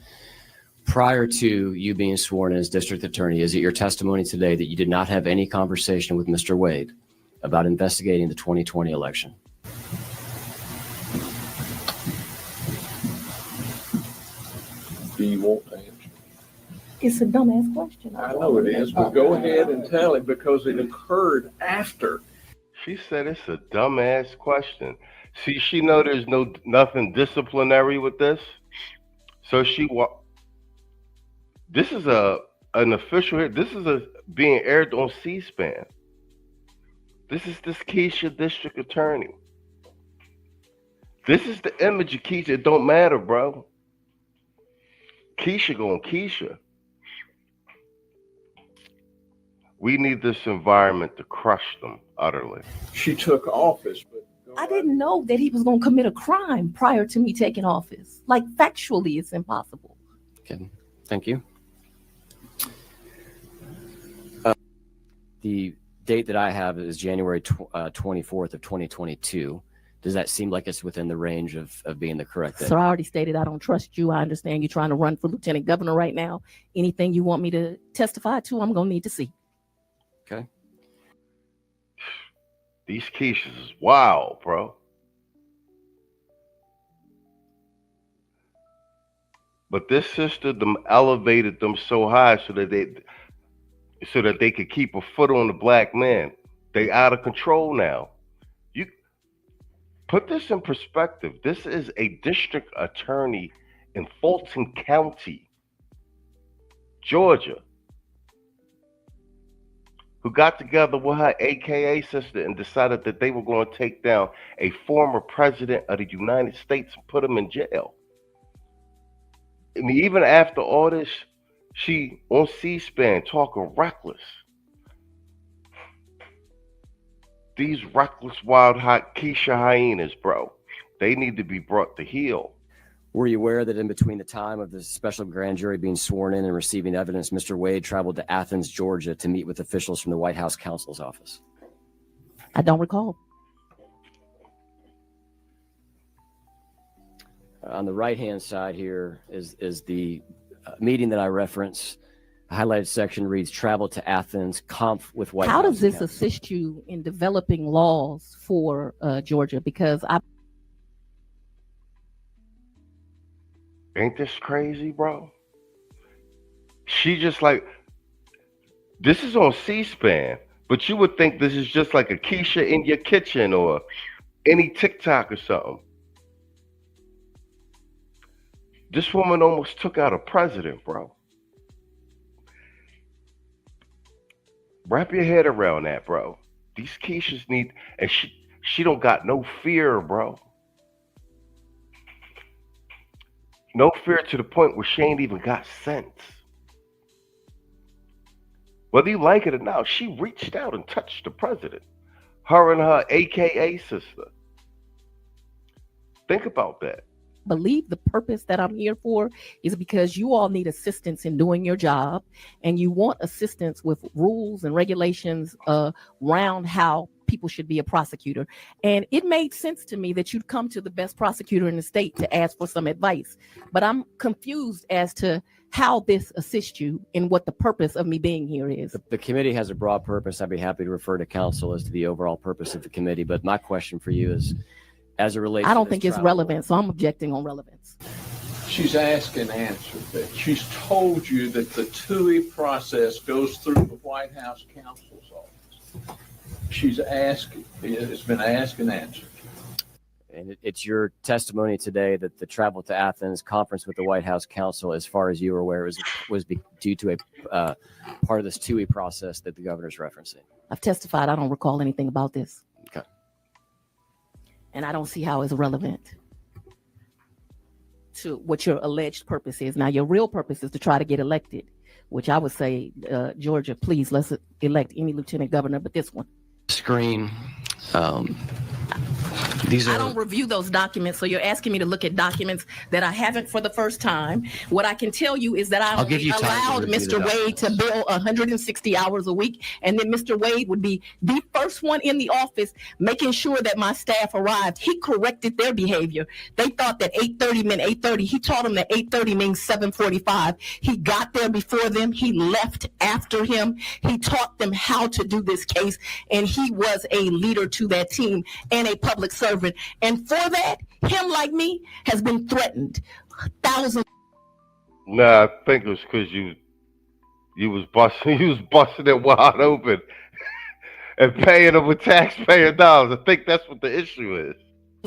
Prior to you being sworn in as district attorney, is it your testimony today that you did not have any conversation with Mr. Wade about investigating the 2020 election? Do you want to answer? It's a dumbass question. I know it is, but go ahead and tell it because it occurred after. She said it's a dumbass question. See, she know there's nothing disciplinary with this, so this is an official. This is being aired on C-SPAN. This is this Keisha district attorney. This is the image of Keisha. It don't matter, bro. Keisha going Keisha. We need this environment to crush them utterly. She took office, but I didn't know that he was going to commit a crime prior to me taking office. Like, factually, it's impossible. Okay, thank you. The date that I have is January 24th of 2022. Does that seem like it's within the range of being the correct date? So I already stated I don't trust you. I understand you're trying to run for lieutenant governor right now. Anything you want me to testify to, I'm going to need to see. Okay. These Keishas is wild, bro. But this sister elevated them so high so that they could keep a foot on the black man. They out of control now. You put this in perspective. This is a district attorney in Fulton County, Georgia, who got together with her AKA sister and decided that they were going to take down a former president of the United States and put him in jail. And even after all this, she on C-SPAN talking reckless. these reckless, wild, hot Keisha hyenas, bro, they need to be brought to heel. Were you aware that in between the time of the special grand jury being sworn in and receiving evidence, Mr. Wade traveled to Athens, Georgia to meet with officials from the White House counsel's office? I don't recall. On the right-hand side here is the meeting that I reference. A highlighted section reads, travel to Athens, conf with White House. How does this counsel. assist you in developing laws for Georgia? Because Ain't this crazy, bro? She just like, this is on C-SPAN, but you would think this is just like a Keisha in your kitchen or any TikTok or something. This woman almost took out a president, bro. Wrap your head around that, bro. These Keishas need, and she don't got no fear, bro. No fear to the point where she ain't even got sense. Whether you like it or not, she reached out and touched the president. Her and her AKA sister. Think about that. believe the purpose that I'm here for is because you all need assistance in doing your job, and you want assistance with rules and regulations around how people should be a prosecutor. And it made sense to me that you'd come to the best prosecutor in the state to ask for some advice. But I'm confused as to how this assists you and what the purpose of me being here is. The committee has a broad purpose. I'd be happy to refer to council as to the overall purpose of the committee. But my question for you is, as it relates I don't to think this it's travel- relevant, so I'm objecting on relevance. She's asked and answered that. She's told you that the TUI process goes through the White House counsel's office. She's asked, it's been asked and answered. And it's your testimony today that the travel to Athens, conference with the White House counsel, as far as you were aware, was due to a part of this TUI process that the governor's referencing. I've testified. I don't recall anything about this. Okay. And I don't see how it's relevant to what your alleged purpose is. Now, your real purpose is to try to get elected, which I would say, Georgia, please, let's elect any lieutenant governor but this one. Screen. I don't review those documents, so you're asking me to look at documents that I haven't for the first time. What I can tell you is that I I'll give you time to allowed review the Mr. Wade to bill 160 hours a week, and then Mr. Wade would be the first one in the office making sure that my staff arrived. He corrected their behavior. They thought that 8:30 meant 8:30. He taught them that 8:30 means 7:45. He got there before them. He left after him. He taught them how to do this case, and he was a leader to that team and a public servant. And for that, him like me has been threatened. Thousands. Nah, I think it was because you was busting it wide open and paying them with taxpayer dollars. I think that's what the issue is.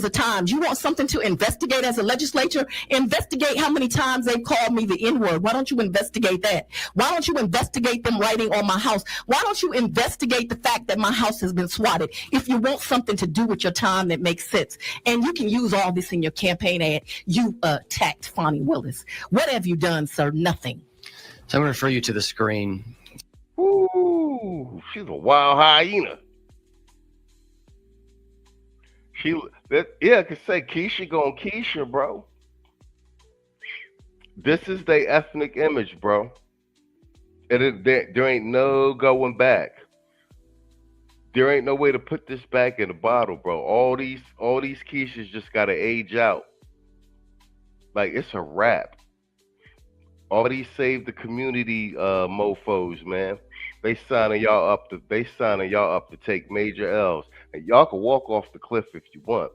Of times. You want something to investigate as a legislature? Investigate how many times they've called me the N-word. Why don't you investigate that? Why don't you investigate them writing on my house? Why don't you investigate the fact that my house has been swatted? If you want something to do with your time that makes sense, and you can use all this in your campaign ad, you attacked Fani Willis. What have you done, sir? Nothing. So I'm going to refer you to the screen. Ooh, she's a wild hyena. I could say Keisha gon' Keisha, bro. This is their ethnic image, bro. And there ain't no going back. There ain't no way to put this back in the bottle, bro. All these Keishas just gotta age out. Like, it's a wrap. All these save the community mofos, man. They signing y'all up to take major L's. And y'all can walk off the cliff if you want.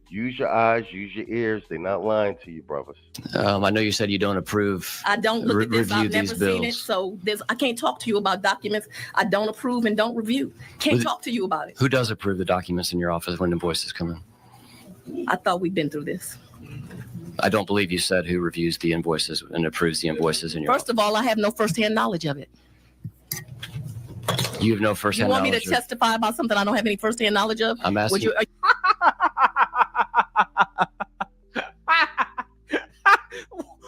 Use your eyes, use your ears. They're not lying to you, brothers. I know you said you don't approve. I don't look at this. Review I've never these seen it. bills. So I can't talk to you about documents I don't approve and don't review. Can't Who- talk to you about it. Who does approve the documents in your office when invoices come in? I thought we'd been through this. I don't believe you said who reviews the invoices and approves the invoices in your First of all, I have no firsthand knowledge of it. office. You have no You firsthand want me to knowledge. of- testify about something I don't have any firsthand knowledge of? I'm asking- Would you,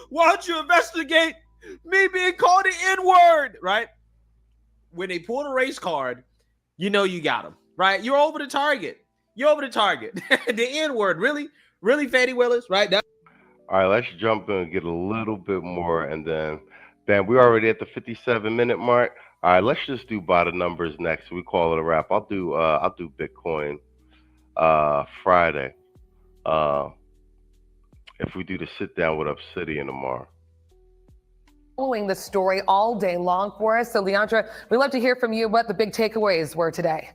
Why don't you investigate me being called the N-word, right? When they pull the race card, you know you got them. right? You're over the target. You're over the target. The N word, really, Fani Willis, right? All right, let's jump in and get a little bit more, and then we're already at the 57-minute mark. All right, let's just do by the numbers next. We call it a wrap. I'll do Bitcoin Friday. If we do the sit down with Obsidian tomorrow. Following the story all day long for us. So, Leandra, we'd love to hear from you what the big takeaways were today.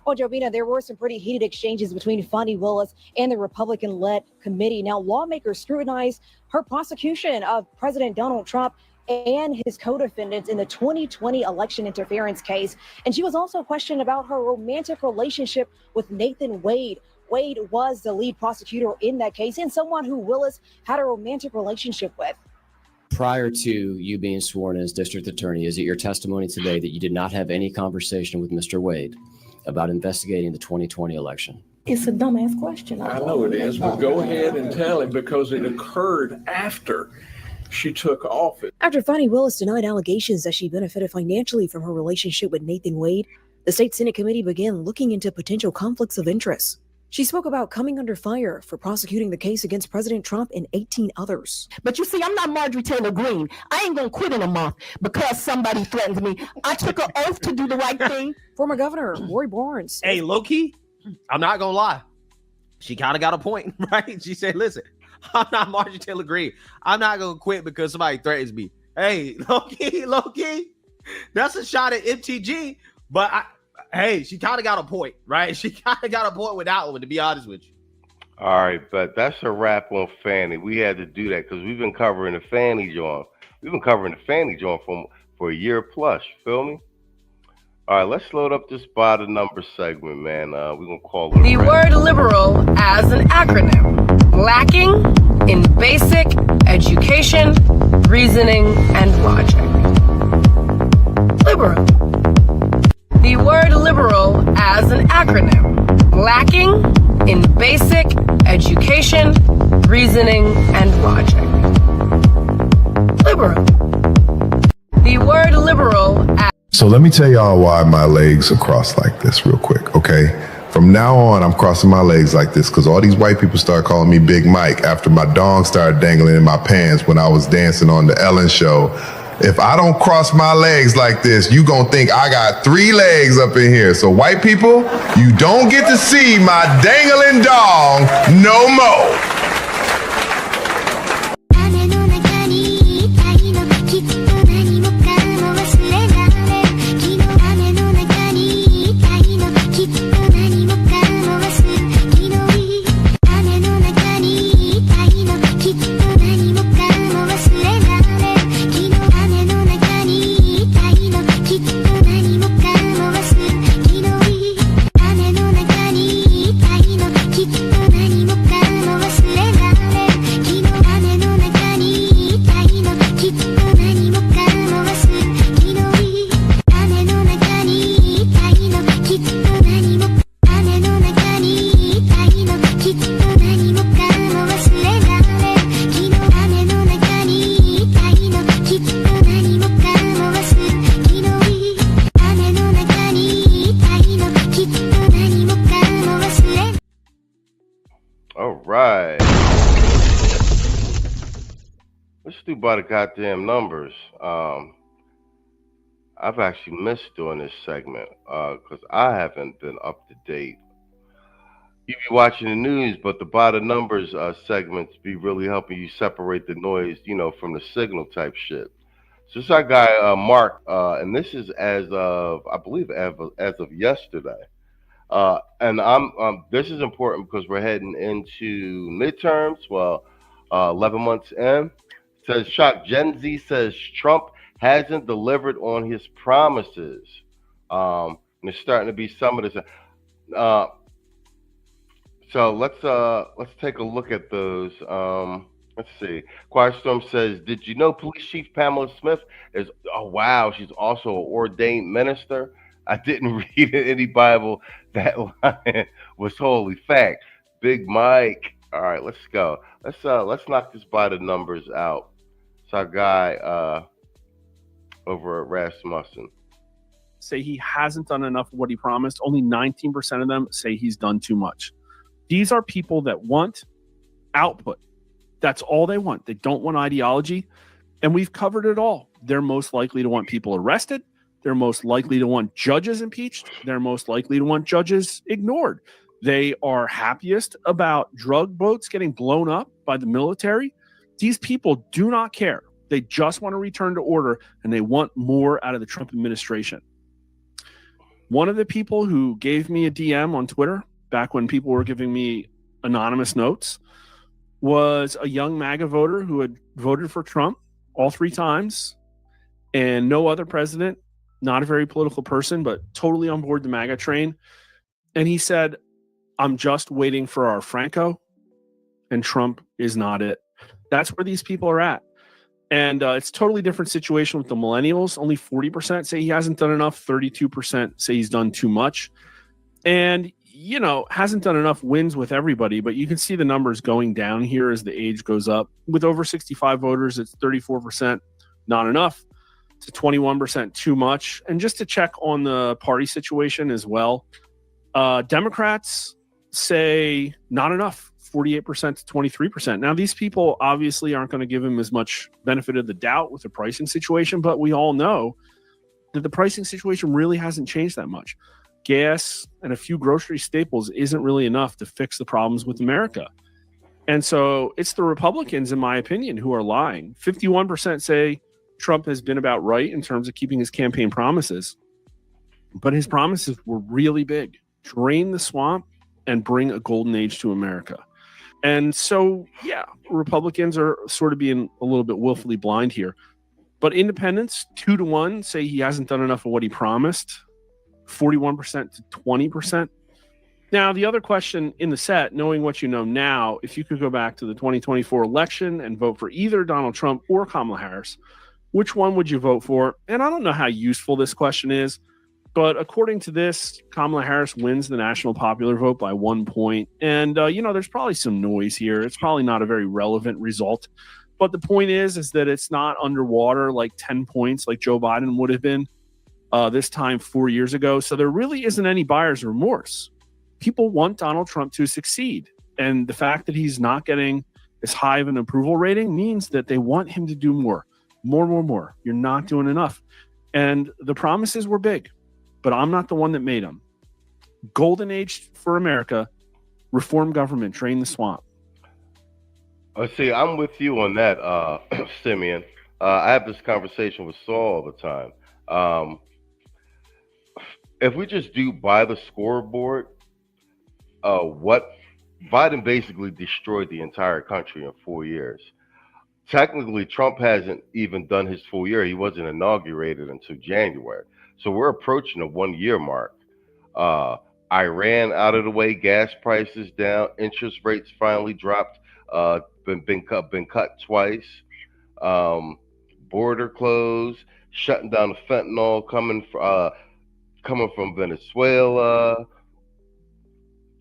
Well, Jovina, there were some pretty heated exchanges between Fani Willis and the Republican-led committee. Now, lawmakers scrutinize her prosecution of President Donald Trump and his co-defendants in the 2020 election interference case. And she was also questioned about her romantic relationship with Nathan Wade. Wade was the lead prosecutor in that case and someone who Willis had a romantic relationship with. Prior to you being sworn as district attorney, is it your testimony today that you did not have any conversation with Mr. Wade about investigating the 2020 election? It's a dumbass question. I know it is, but go ahead and tell him because it occurred after she took office. After Fani Willis denied allegations that she benefited financially from her relationship with Nathan Wade, the state Senate committee began looking into potential conflicts of interest. She spoke about coming under fire for prosecuting the case against President Trump and 18 others. But you see, I'm not Marjorie Taylor Greene. I ain't gonna quit in a month because somebody threatens me. I took an oath to do the right thing. Former Governor Roy Barnes. Hey, low-key, I'm not gonna lie. She kind of got a point, right? She said, listen, I'm not Marjorie Taylor Greene. I'm not gonna quit because somebody threatens me. Hey, low-key, that's a shot at MTG, but hey, she kind of got a point, right? She kind of got a point with that one, to be honest with you. All right, but that's a wrap on Fani. We had to do that because we've been covering the Fani joint. We've been covering the Fani joint for a year plus. Feel me? All right, let's load up this by the numbers segment, man. We're gonna call it The word liberal as an acronym, lacking in basic education, reasoning, and logic. Liberal. The word liberal as an acronym, lacking in basic education, reasoning, and logic. Liberal. The word liberal as... So let me tell y'all why my legs are crossed like this real quick, okay? From now on, I'm crossing my legs like this because all these white people start calling me Big Mike after my dong started dangling in my pants when I was dancing on the Ellen show. If I don't cross my legs like this, you gonna think I got 3 legs up in here. So white people, you don't get to see my dangling dong no more. By the goddamn numbers. I've actually missed doing this segment because I haven't been up to date. You be watching the news, but the by the numbers segments be really helping you separate the noise, from the signal type shit. So this is our guy Mark, and this is as of, I believe, as of yesterday. And this is important because we're heading into midterms. Well, 11 months in. Says shock. Gen Z says Trump hasn't delivered on his promises. And there's starting to be some of this. So let's take a look at those. Let's see. Quiet Storm says, did you know Police Chief Pamela Smith is? Oh wow, she's also an ordained minister. I didn't read in any Bible that line was holy fact. Big Mike. All right, let's go. Let's knock this by the numbers out. It's our guy over at Rasmussen. say he hasn't done enough of what he promised. Only 19% of them say he's done too much. These are people that want output. That's all they want. They don't want ideology. And we've covered it all. They're most likely to want people arrested. They're most likely to want judges impeached. They're most likely to want judges ignored. They are happiest about drug boats getting blown up by the military. These people do not care. They just want to return to order, and they want more out of the Trump administration. One of the people who gave me a DM on Twitter, back when people were giving me anonymous notes, was a young MAGA voter who had voted for Trump all 3 times and no other president, not a very political person, but totally on board the MAGA train. And he said, I'm just waiting for our Franco, and Trump is not it. That's where these people are at. And it's a totally different situation with the millennials. Only 40% say he hasn't done enough. 32% say he's done too much. And, you know, hasn't done enough wins with everybody, but you can see the numbers going down here as the age goes up. With over 65 voters, it's 34% not enough to 21% too much. And just to check on the party situation as well, Democrats say not enough, 48% to 23%. Now, these people obviously aren't going to give him as much benefit of the doubt with the pricing situation, but we all know that the pricing situation really hasn't changed that much. Gas and a few grocery staples isn't really enough to fix the problems with America. And so it's the Republicans, in my opinion, who are lying. 51% say Trump has been about right in terms of keeping his campaign promises, but his promises were really big. Drain the swamp and bring a golden age to America. And so, yeah, Republicans are sort of being a little bit willfully blind here. But independents, 2-1, say he hasn't done enough of what he promised. 41% to 20%. Now, the other question in the set, knowing what you know now, if you could go back to the 2024 election and vote for either Donald Trump or Kamala Harris, which one would you vote for? And I don't know how useful this question is, but according to this, Kamala Harris wins the national popular vote by 1 point. And, you know, there's probably some noise here. It's probably not a very relevant result. But the point is that it's not underwater like 10 points like Joe Biden would have been this time 4 years ago. So there really isn't any buyer's remorse. People want Donald Trump to succeed. And the fact that he's not getting as high of an approval rating means that they want him to do more. More. You're not doing enough. And the promises were big, but I'm not the one that made them. Golden age for America, reform government, drain the swamp. See, I'm with you on that, Simeon. I have this conversation with Saul all the time. If we just do by the scoreboard, what Biden basically destroyed the entire country in 4 years. Technically, Trump hasn't even done his full year. He wasn't inaugurated until January. So we're approaching a 1 year mark. Iran out of the way, gas prices down, interest rates finally dropped, been cut twice, border closed, shutting down the fentanyl coming from Venezuela,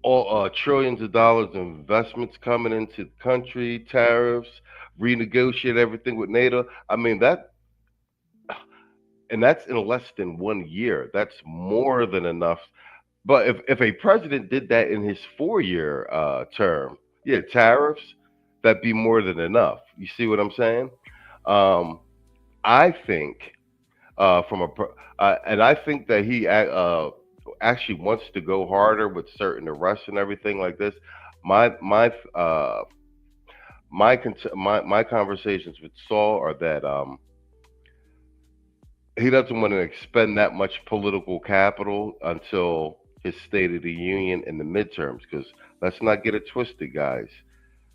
all trillions of dollars in investments coming into the country, tariffs, renegotiate everything with NATO. I mean, that's in less than 1 year. That's more than enough. But if a president did that in his 4-year term, yeah, tariffs, that'd be more than enough. You see what I'm saying? I think and I think that he actually wants to go harder with certain arrests and everything like this. My conversations with Saul are that he doesn't want to expend that much political capital until his State of the Union in the midterms. Because let's not get it twisted, guys.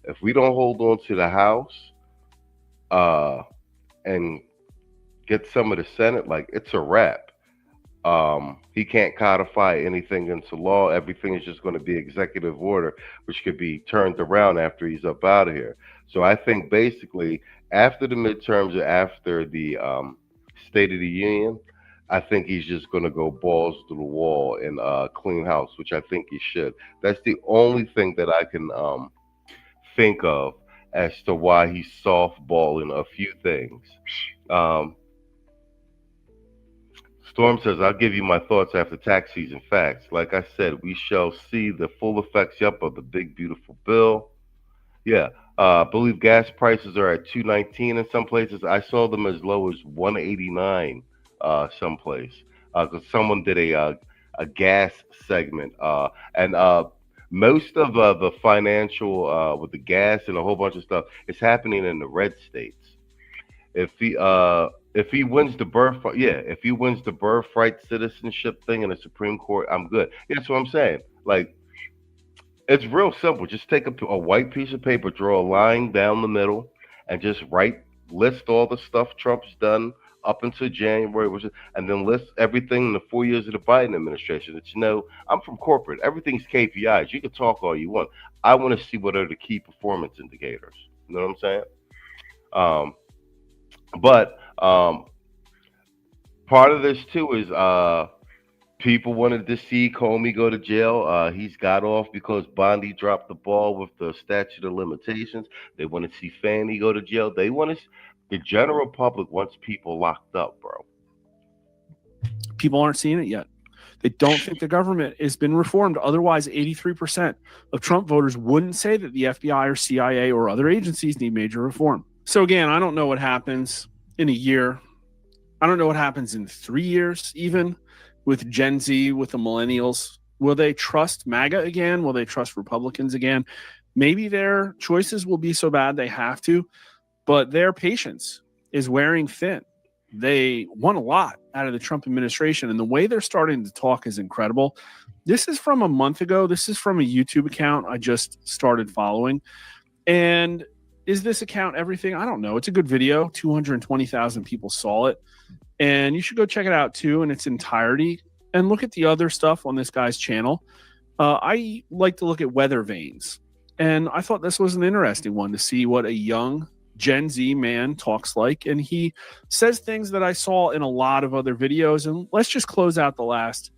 If we don't hold on to the House and get some of the Senate, like, it's a wrap. He can't codify anything into law. Everything is just going to be executive order, which could be turned around after he's up out of here. So I think basically after the midterms or after the State of the Union, I think he's just going to go balls to the wall and clean house, which I think he should. That's the only thing that I can think of as to why he's softballing a few things. Storm says, I'll give you my thoughts after tax season. Facts. Like I said, we shall see the full effects, of the big, beautiful bill. Yeah. I believe gas prices are at $2.19 in some places. I saw them as low as $1.89 someplace. Because someone did a gas segment. And most of the financial with the gas and a whole bunch of stuff is happening in the red states. If he wins the birthright citizenship thing in the Supreme Court, I'm good. Yeah, that's what I'm saying. Like, it's real simple. Just take a white piece of paper, draw a line down the middle, and just list all the stuff Trump's done up until January, and then list everything in the 4 years of the Biden administration. That I'm from corporate. Everything's KPIs. You can talk all you want. I want to see what are the key performance indicators. You know what I'm saying? But part of this too is people wanted to see Comey go to jail. He's got off because Bondi dropped the ball with the statute of limitations. They want to see Fani go to jail. The general public wants people locked up, bro. People aren't seeing it yet. They don't think the government has been reformed. Otherwise, 83% of Trump voters wouldn't say that the FBI or CIA or other agencies need major reform. So again, I don't know what happens in a year. I don't know what happens in 3 years, even with Gen Z, with the millennials. Will they trust MAGA again? Will they trust Republicans again? Maybe their choices will be so bad they have to, but their patience is wearing thin. They want a lot out of the Trump administration, and the way they're starting to talk is incredible. This is from a month ago. This is from a YouTube account I just started following. And is this account everything? I don't know. It's a good video. 220,000 people saw it. And you should go check it out too in its entirety and look at the other stuff on this guy's channel. I like to look at weather vanes. And I thought this was an interesting one to see what a young Gen Z man talks like. And he says things that I saw in a lot of other videos. And let's just close out the last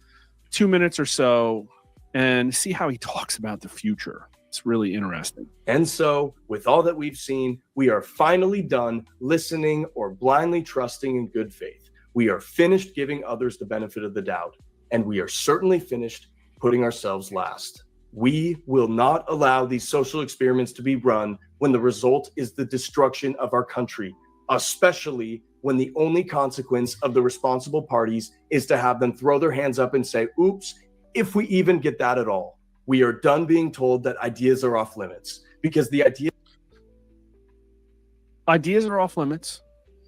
2 minutes or so and see how he talks about the future. It's really interesting. And so, with all that we've seen, we are finally done listening or blindly trusting in good faith. We are finished giving others the benefit of the doubt, and we are certainly finished putting ourselves last. We will not allow these social experiments to be run when the result is the destruction of our country, especially when the only consequence of the responsible parties is to have them throw their hands up and say, oops, if we even get that at all. We are done being told that ideas are off limits, because the ideas are off limits.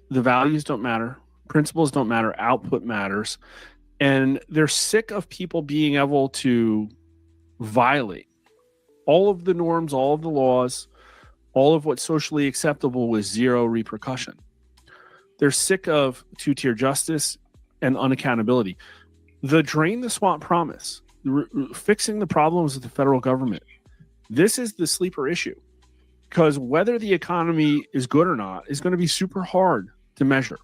The values don't matter. Principles don't matter. Output matters. And they're sick of people being able to violate all of the norms, all of the laws, all of what's socially acceptable with zero repercussion. They're sick of two-tier justice and unaccountability. The drain the swamp promise, fixing the problems with the federal government. This is the sleeper issue, because whether the economy is good or not is going to be super hard to measure.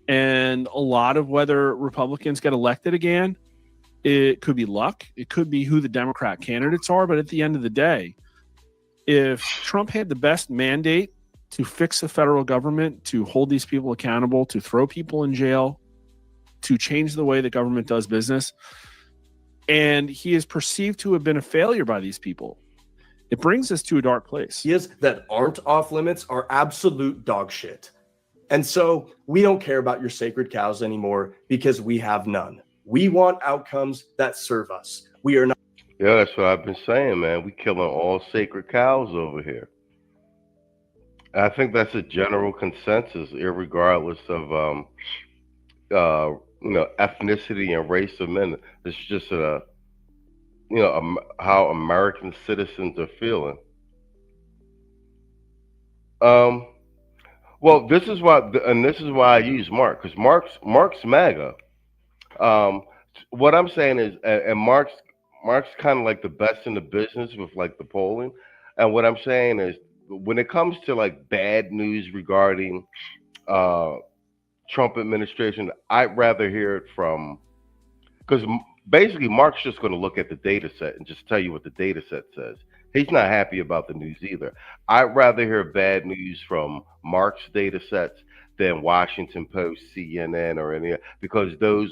And a lot of whether Republicans get elected again, it could be luck. It could be who the Democrat candidates are. But at the end of the day, if Trump had the best mandate to fix the federal government, to hold these people accountable, to throw people in jail, to change the way the government does business, and he is perceived to have been a failure by these people, it brings us to a dark place. ideas that aren't off limits are absolute dog shit. And so we don't care about your sacred cows anymore because we have none. We want outcomes that serve us. We are not. Yeah, that's what I've been saying, man. We killing all sacred cows over here. I think that's a general consensus, irregardless of ethnicity and race of men. It's just how American citizens are feeling. Well, this is why I use Mark, because Mark's MAGA. What I'm saying is, and Mark's kind of like the best in the business with like the polling. And what I'm saying is, when it comes to like bad news regarding Trump administration, I'd rather hear it from, because basically Mark's just going to look at the data set and just tell you what the data set says. He's not happy about the news either. I'd rather hear bad news from Mark's data sets than Washington Post, CNN, or any, because those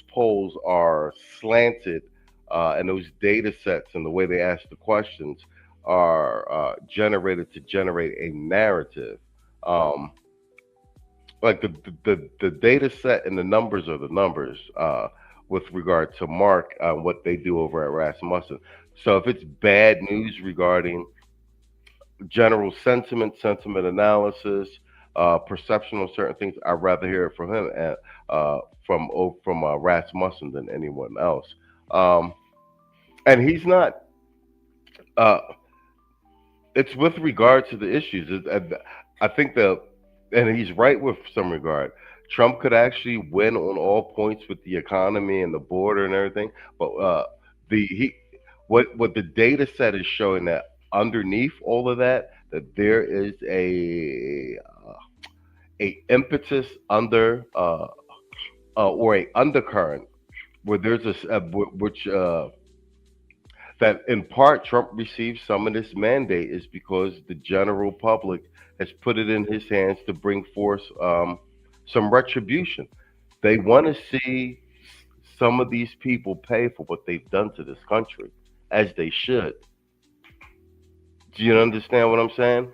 polls are slanted, and those data sets and the way they ask the questions are generated to generate a narrative. Like the data set and the numbers are the numbers with regard to Mark, what they do over at Rasmussen. So if it's bad news regarding general sentiment analysis, perception on certain things, I'd rather hear it from him and from Rasmussen than anyone else. And he's not. It's with regard to the issues. I think and he's right with some regard. Trump could actually win on all points with the economy and the border and everything, but what the data set is showing that underneath all of that there is a impetus under or a undercurrent where there's that in part Trump received some of this mandate is because the general public has put it in his hands to bring forth some retribution. They want to see some of these people pay for what they've done to this country, as they should. Do you understand what I'm saying?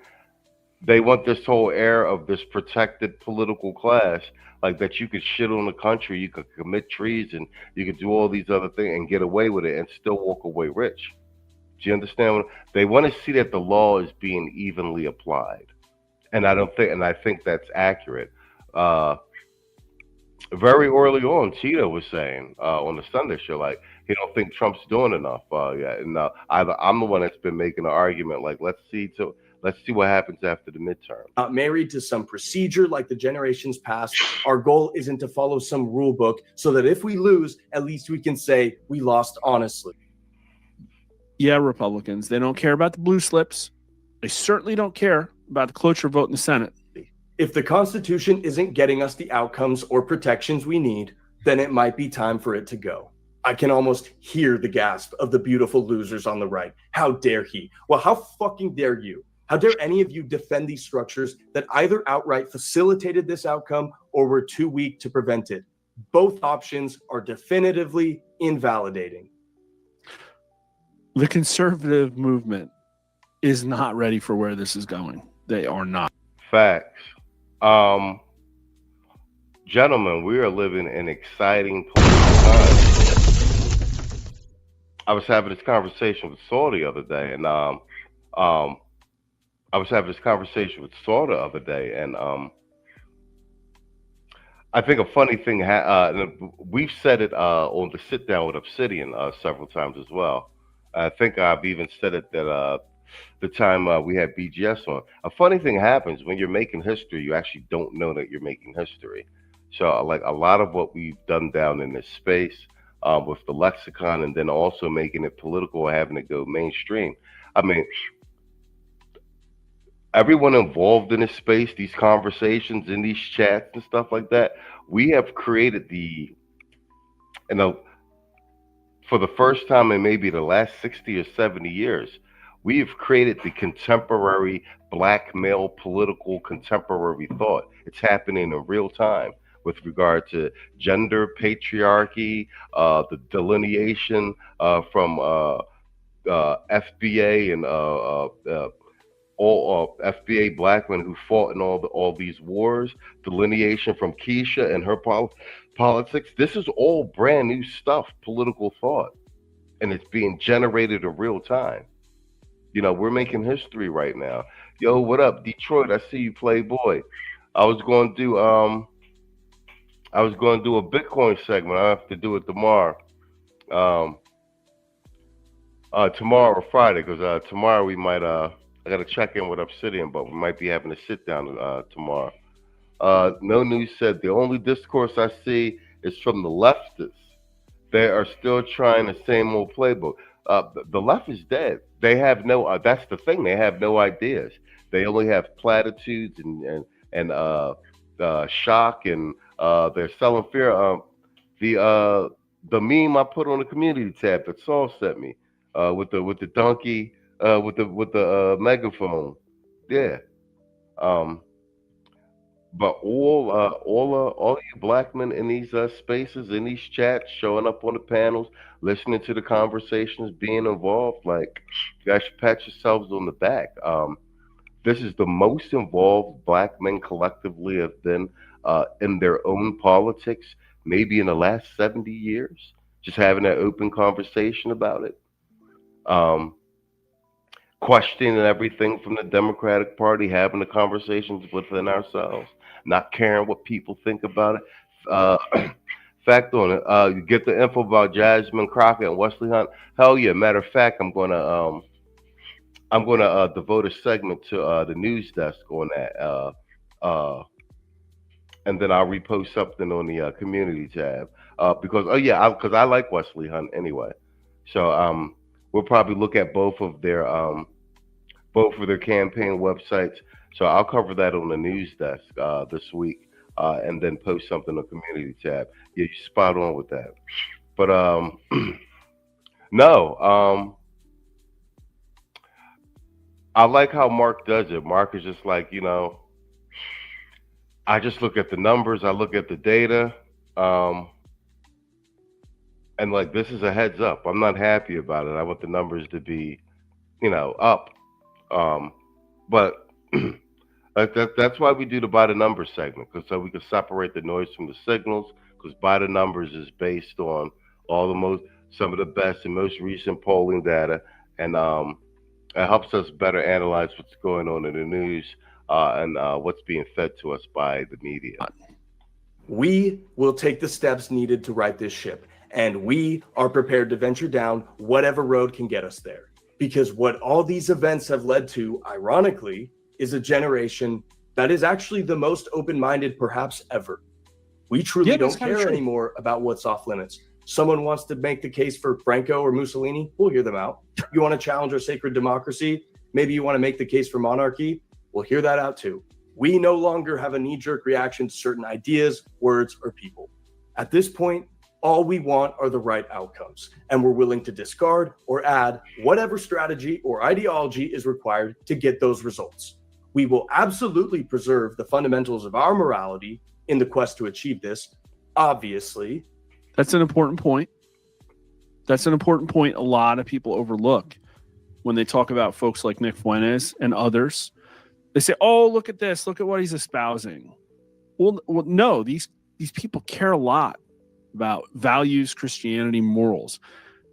They want this whole air of this protected political class, like that you could shit on the country, you could commit treason, you could do all these other things and get away with it and still walk away rich. Do you understand? They want to see that the law is being evenly applied. And I think that's accurate. Very early on, Tito was saying on the Sunday show, like he don't think Trump's doing enough. And I'm the one that's been making the argument, like let's see what happens after the midterm. Married to some procedure like the generations past, our goal isn't to follow some rule book so that if we lose, at least we can say we lost honestly. Yeah, Republicans, they don't care about the blue slips. They certainly don't care about the cloture vote in the Senate. If the Constitution isn't getting us the outcomes or protections we need, then it might be time for it to go. I can almost hear the gasp of the beautiful losers on the right. How dare he? Well, how fucking dare you? How dare any of you defend these structures that either outright facilitated this outcome or were too weak to prevent it? Both options are definitively invalidating. The conservative movement is not ready for where this is going. They are not. Facts. Gentlemen, we are living in exciting political times. I was having this conversation with Saul the other day, and I think a funny thing, we've said it on the sit down with Obsidian several times as well. I think I've even said it that the time we had BGS on. A funny thing happens when you're making history, you actually don't know that you're making history. So like a lot of what we've done down in this space with the lexicon and then also making it political, having it go mainstream. I mean, everyone involved in this space, these conversations in these chats and stuff like that, we have created for the first time in maybe the last 60 or 70 years, we have created the contemporary black male political contemporary thought. It's happening in real time with regard to gender, patriarchy, the delineation from FBA and all FBA black men who fought in all these wars, delineation from Keisha and her politics. This is all brand new stuff, political thought, and it's being generated in real time. You know, we're making history right now. Yo, what up, Detroit? I see you, Playboy. I was going to do a Bitcoin segment. I have to do it tomorrow. Tomorrow or Friday, because tomorrow we might I got to check in with Obsidian, but we might be having a sit down tomorrow. No News said the only discourse I see is from the leftists. They are still trying the same old playbook. The left is dead. They have no. That's the thing. They have no ideas. They only have platitudes and shock, and they're selling fear. The meme I put on the community tab that Saul sent me with the donkey with the megaphone. Yeah. But all you black men in these spaces, in these chats, showing up on the panels, listening to the conversations, being involved, like you guys should pat yourselves on the back. This is the most involved black men collectively have been in their own politics, maybe in the last 70 years. Just having that open conversation about it. Um, Questioning everything from the Democratic Party, having the conversations within ourselves, not caring what people think about it. Uh, Fact on it, you get the info about Jasmine Crockett and Wesley Hunt. Hell yeah! Matter of fact, I'm gonna devote a segment to the news desk on that, uh, and then I'll repost something on the community tab because oh yeah, because I like Wesley Hunt anyway. So we'll probably look at both of their campaign websites. So I'll cover that on the news desk this week, and then post something on the community tab. Yeah, you're spot on with that. But no, I like how Mark does it. Mark is just like, I just look at the numbers, I look at the data, and like this is a heads up. I'm not happy about it. I want the numbers to be, up. But that's why we do the by the numbers segment, because so we can separate the noise from the signals. Because by the numbers is based on some of the best and most recent polling data, and it helps us better analyze what's going on in the news and what's being fed to us by the media. We will take the steps needed to right this ship, and we are prepared to venture down whatever road can get us there. Because what all these events have led to, ironically, is a generation that is actually the most open-minded perhaps ever. We truly don't care anymore about what's off limits. Someone wants to make the case for Franco or Mussolini, we'll hear them out. You want to challenge our sacred democracy? Maybe you want to make the case for monarchy? We'll hear that out too. We no longer have a knee-jerk reaction to certain ideas, words, or people. At this point, all we want are the right outcomes, and we're willing to discard or add whatever strategy or ideology is required to get those results. We will absolutely preserve the fundamentals of our morality in the quest to achieve this, obviously. That's an important point. That's an important point a lot of people overlook when they talk about folks like Nick Fuentes and others. They say, oh, look at this. Look at what he's espousing. Well no, these people care a lot about values, Christianity, morals.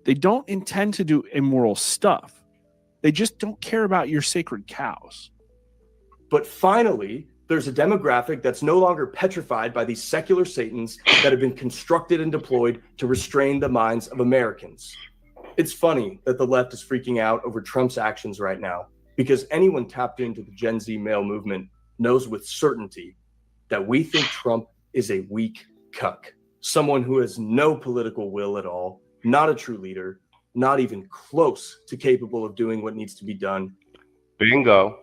They don't intend to do immoral stuff. They just don't care about your sacred cows. But finally, there's a demographic that's no longer petrified by these secular satans that have been constructed and deployed to restrain the minds of Americans. It's funny that the left is freaking out over Trump's actions right now, because anyone tapped into the Gen Z male movement knows with certainty that we think Trump is a weak cuck. Someone who has no political will at all, not a true leader, not even close to capable of doing what needs to be done. Bingo.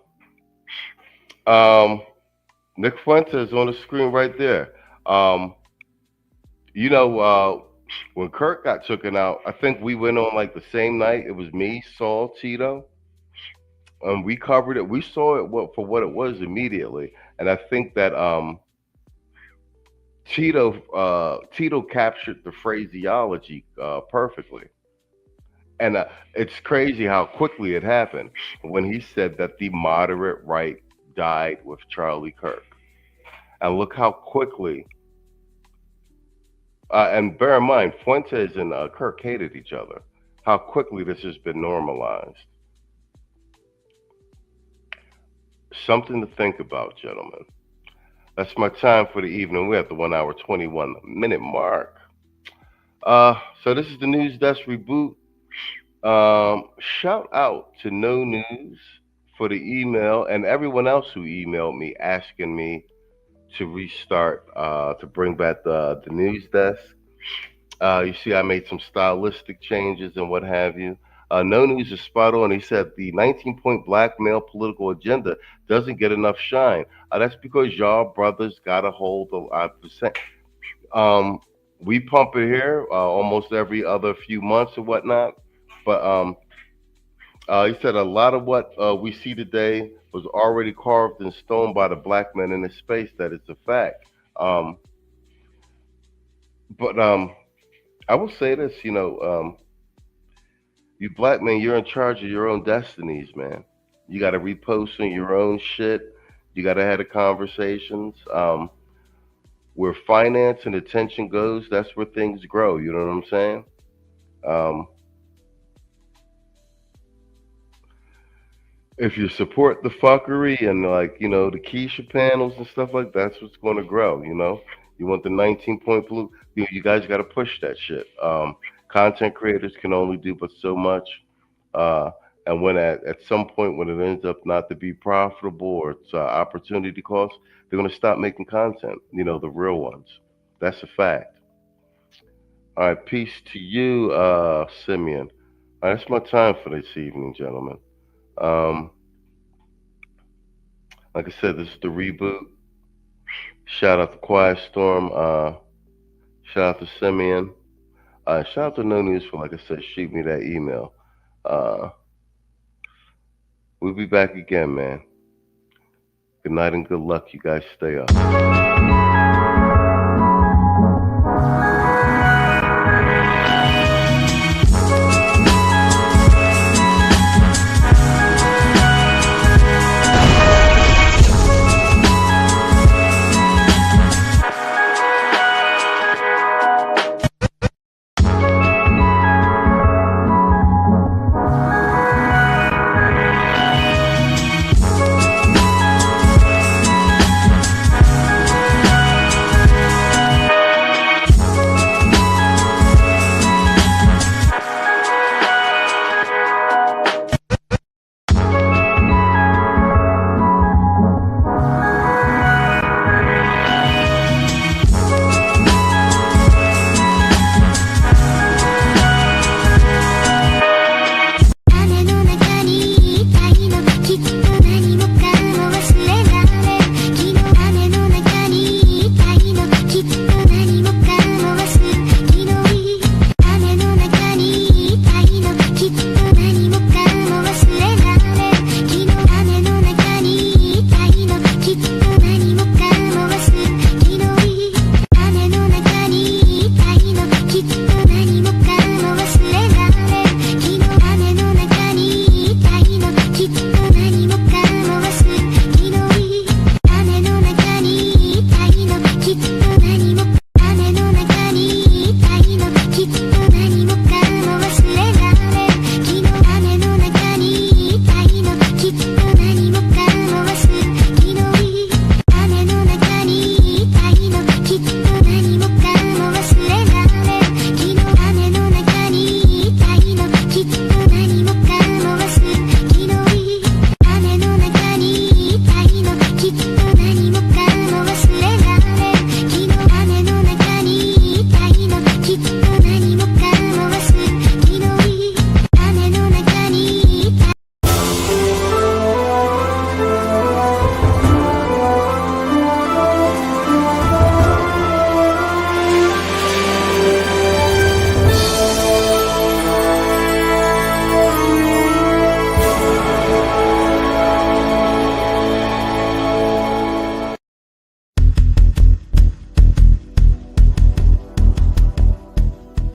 Nick Fuentes on the screen right there. When Kirk got taken out, I think we went on like the same night. It was me, Saul, Tito. We covered it. We saw it for what it was immediately. And I think that Tito captured the phraseology perfectly. And it's crazy how quickly it happened when he said that the moderate right died with Charlie Kirk. And look how quickly, and bear in mind, Fuentes and Kirk hated each other, how quickly this has been normalized. Something to think about, gentlemen. That's my time for the evening. We're at the 1 hour, 21 minute mark. So this is the News Desk Reboot. Shout out to No News for the email and everyone else who emailed me asking me to restart, to bring back the news desk. You see, I made some stylistic changes and what have you. No News is spot on. He said the 19-point black male political agenda doesn't get enough shine. That's because y'all brothers got a hold of 5%. We pump it here almost every other few months and whatnot. But He said a lot of what we see today was already carved in stone by the black men in this space. That is a fact. But I will say this, you black men, you're in charge of your own destinies, man. You got to repost on your own shit. You got to have the conversations. Where finance and attention goes, that's where things grow. You know what I'm saying? If you support the fuckery and the Keisha panels and stuff like that, that's what's going to grow. You want the 19-point blue. You guys got to push that shit. Content creators can only do but so much. And when at some point when it ends up not to be profitable or it's opportunity cost, they're going to stop making content. The real ones. That's a fact. All right, peace to you, Simeon. All right, that's my time for this evening, gentlemen. Like I said, this is the reboot. Shout out to Quiet Storm. Shout out to Simeon. Shout out to No News for, like I said, shoot me that email. We'll be back again, man. Good night and good luck. You guys stay up.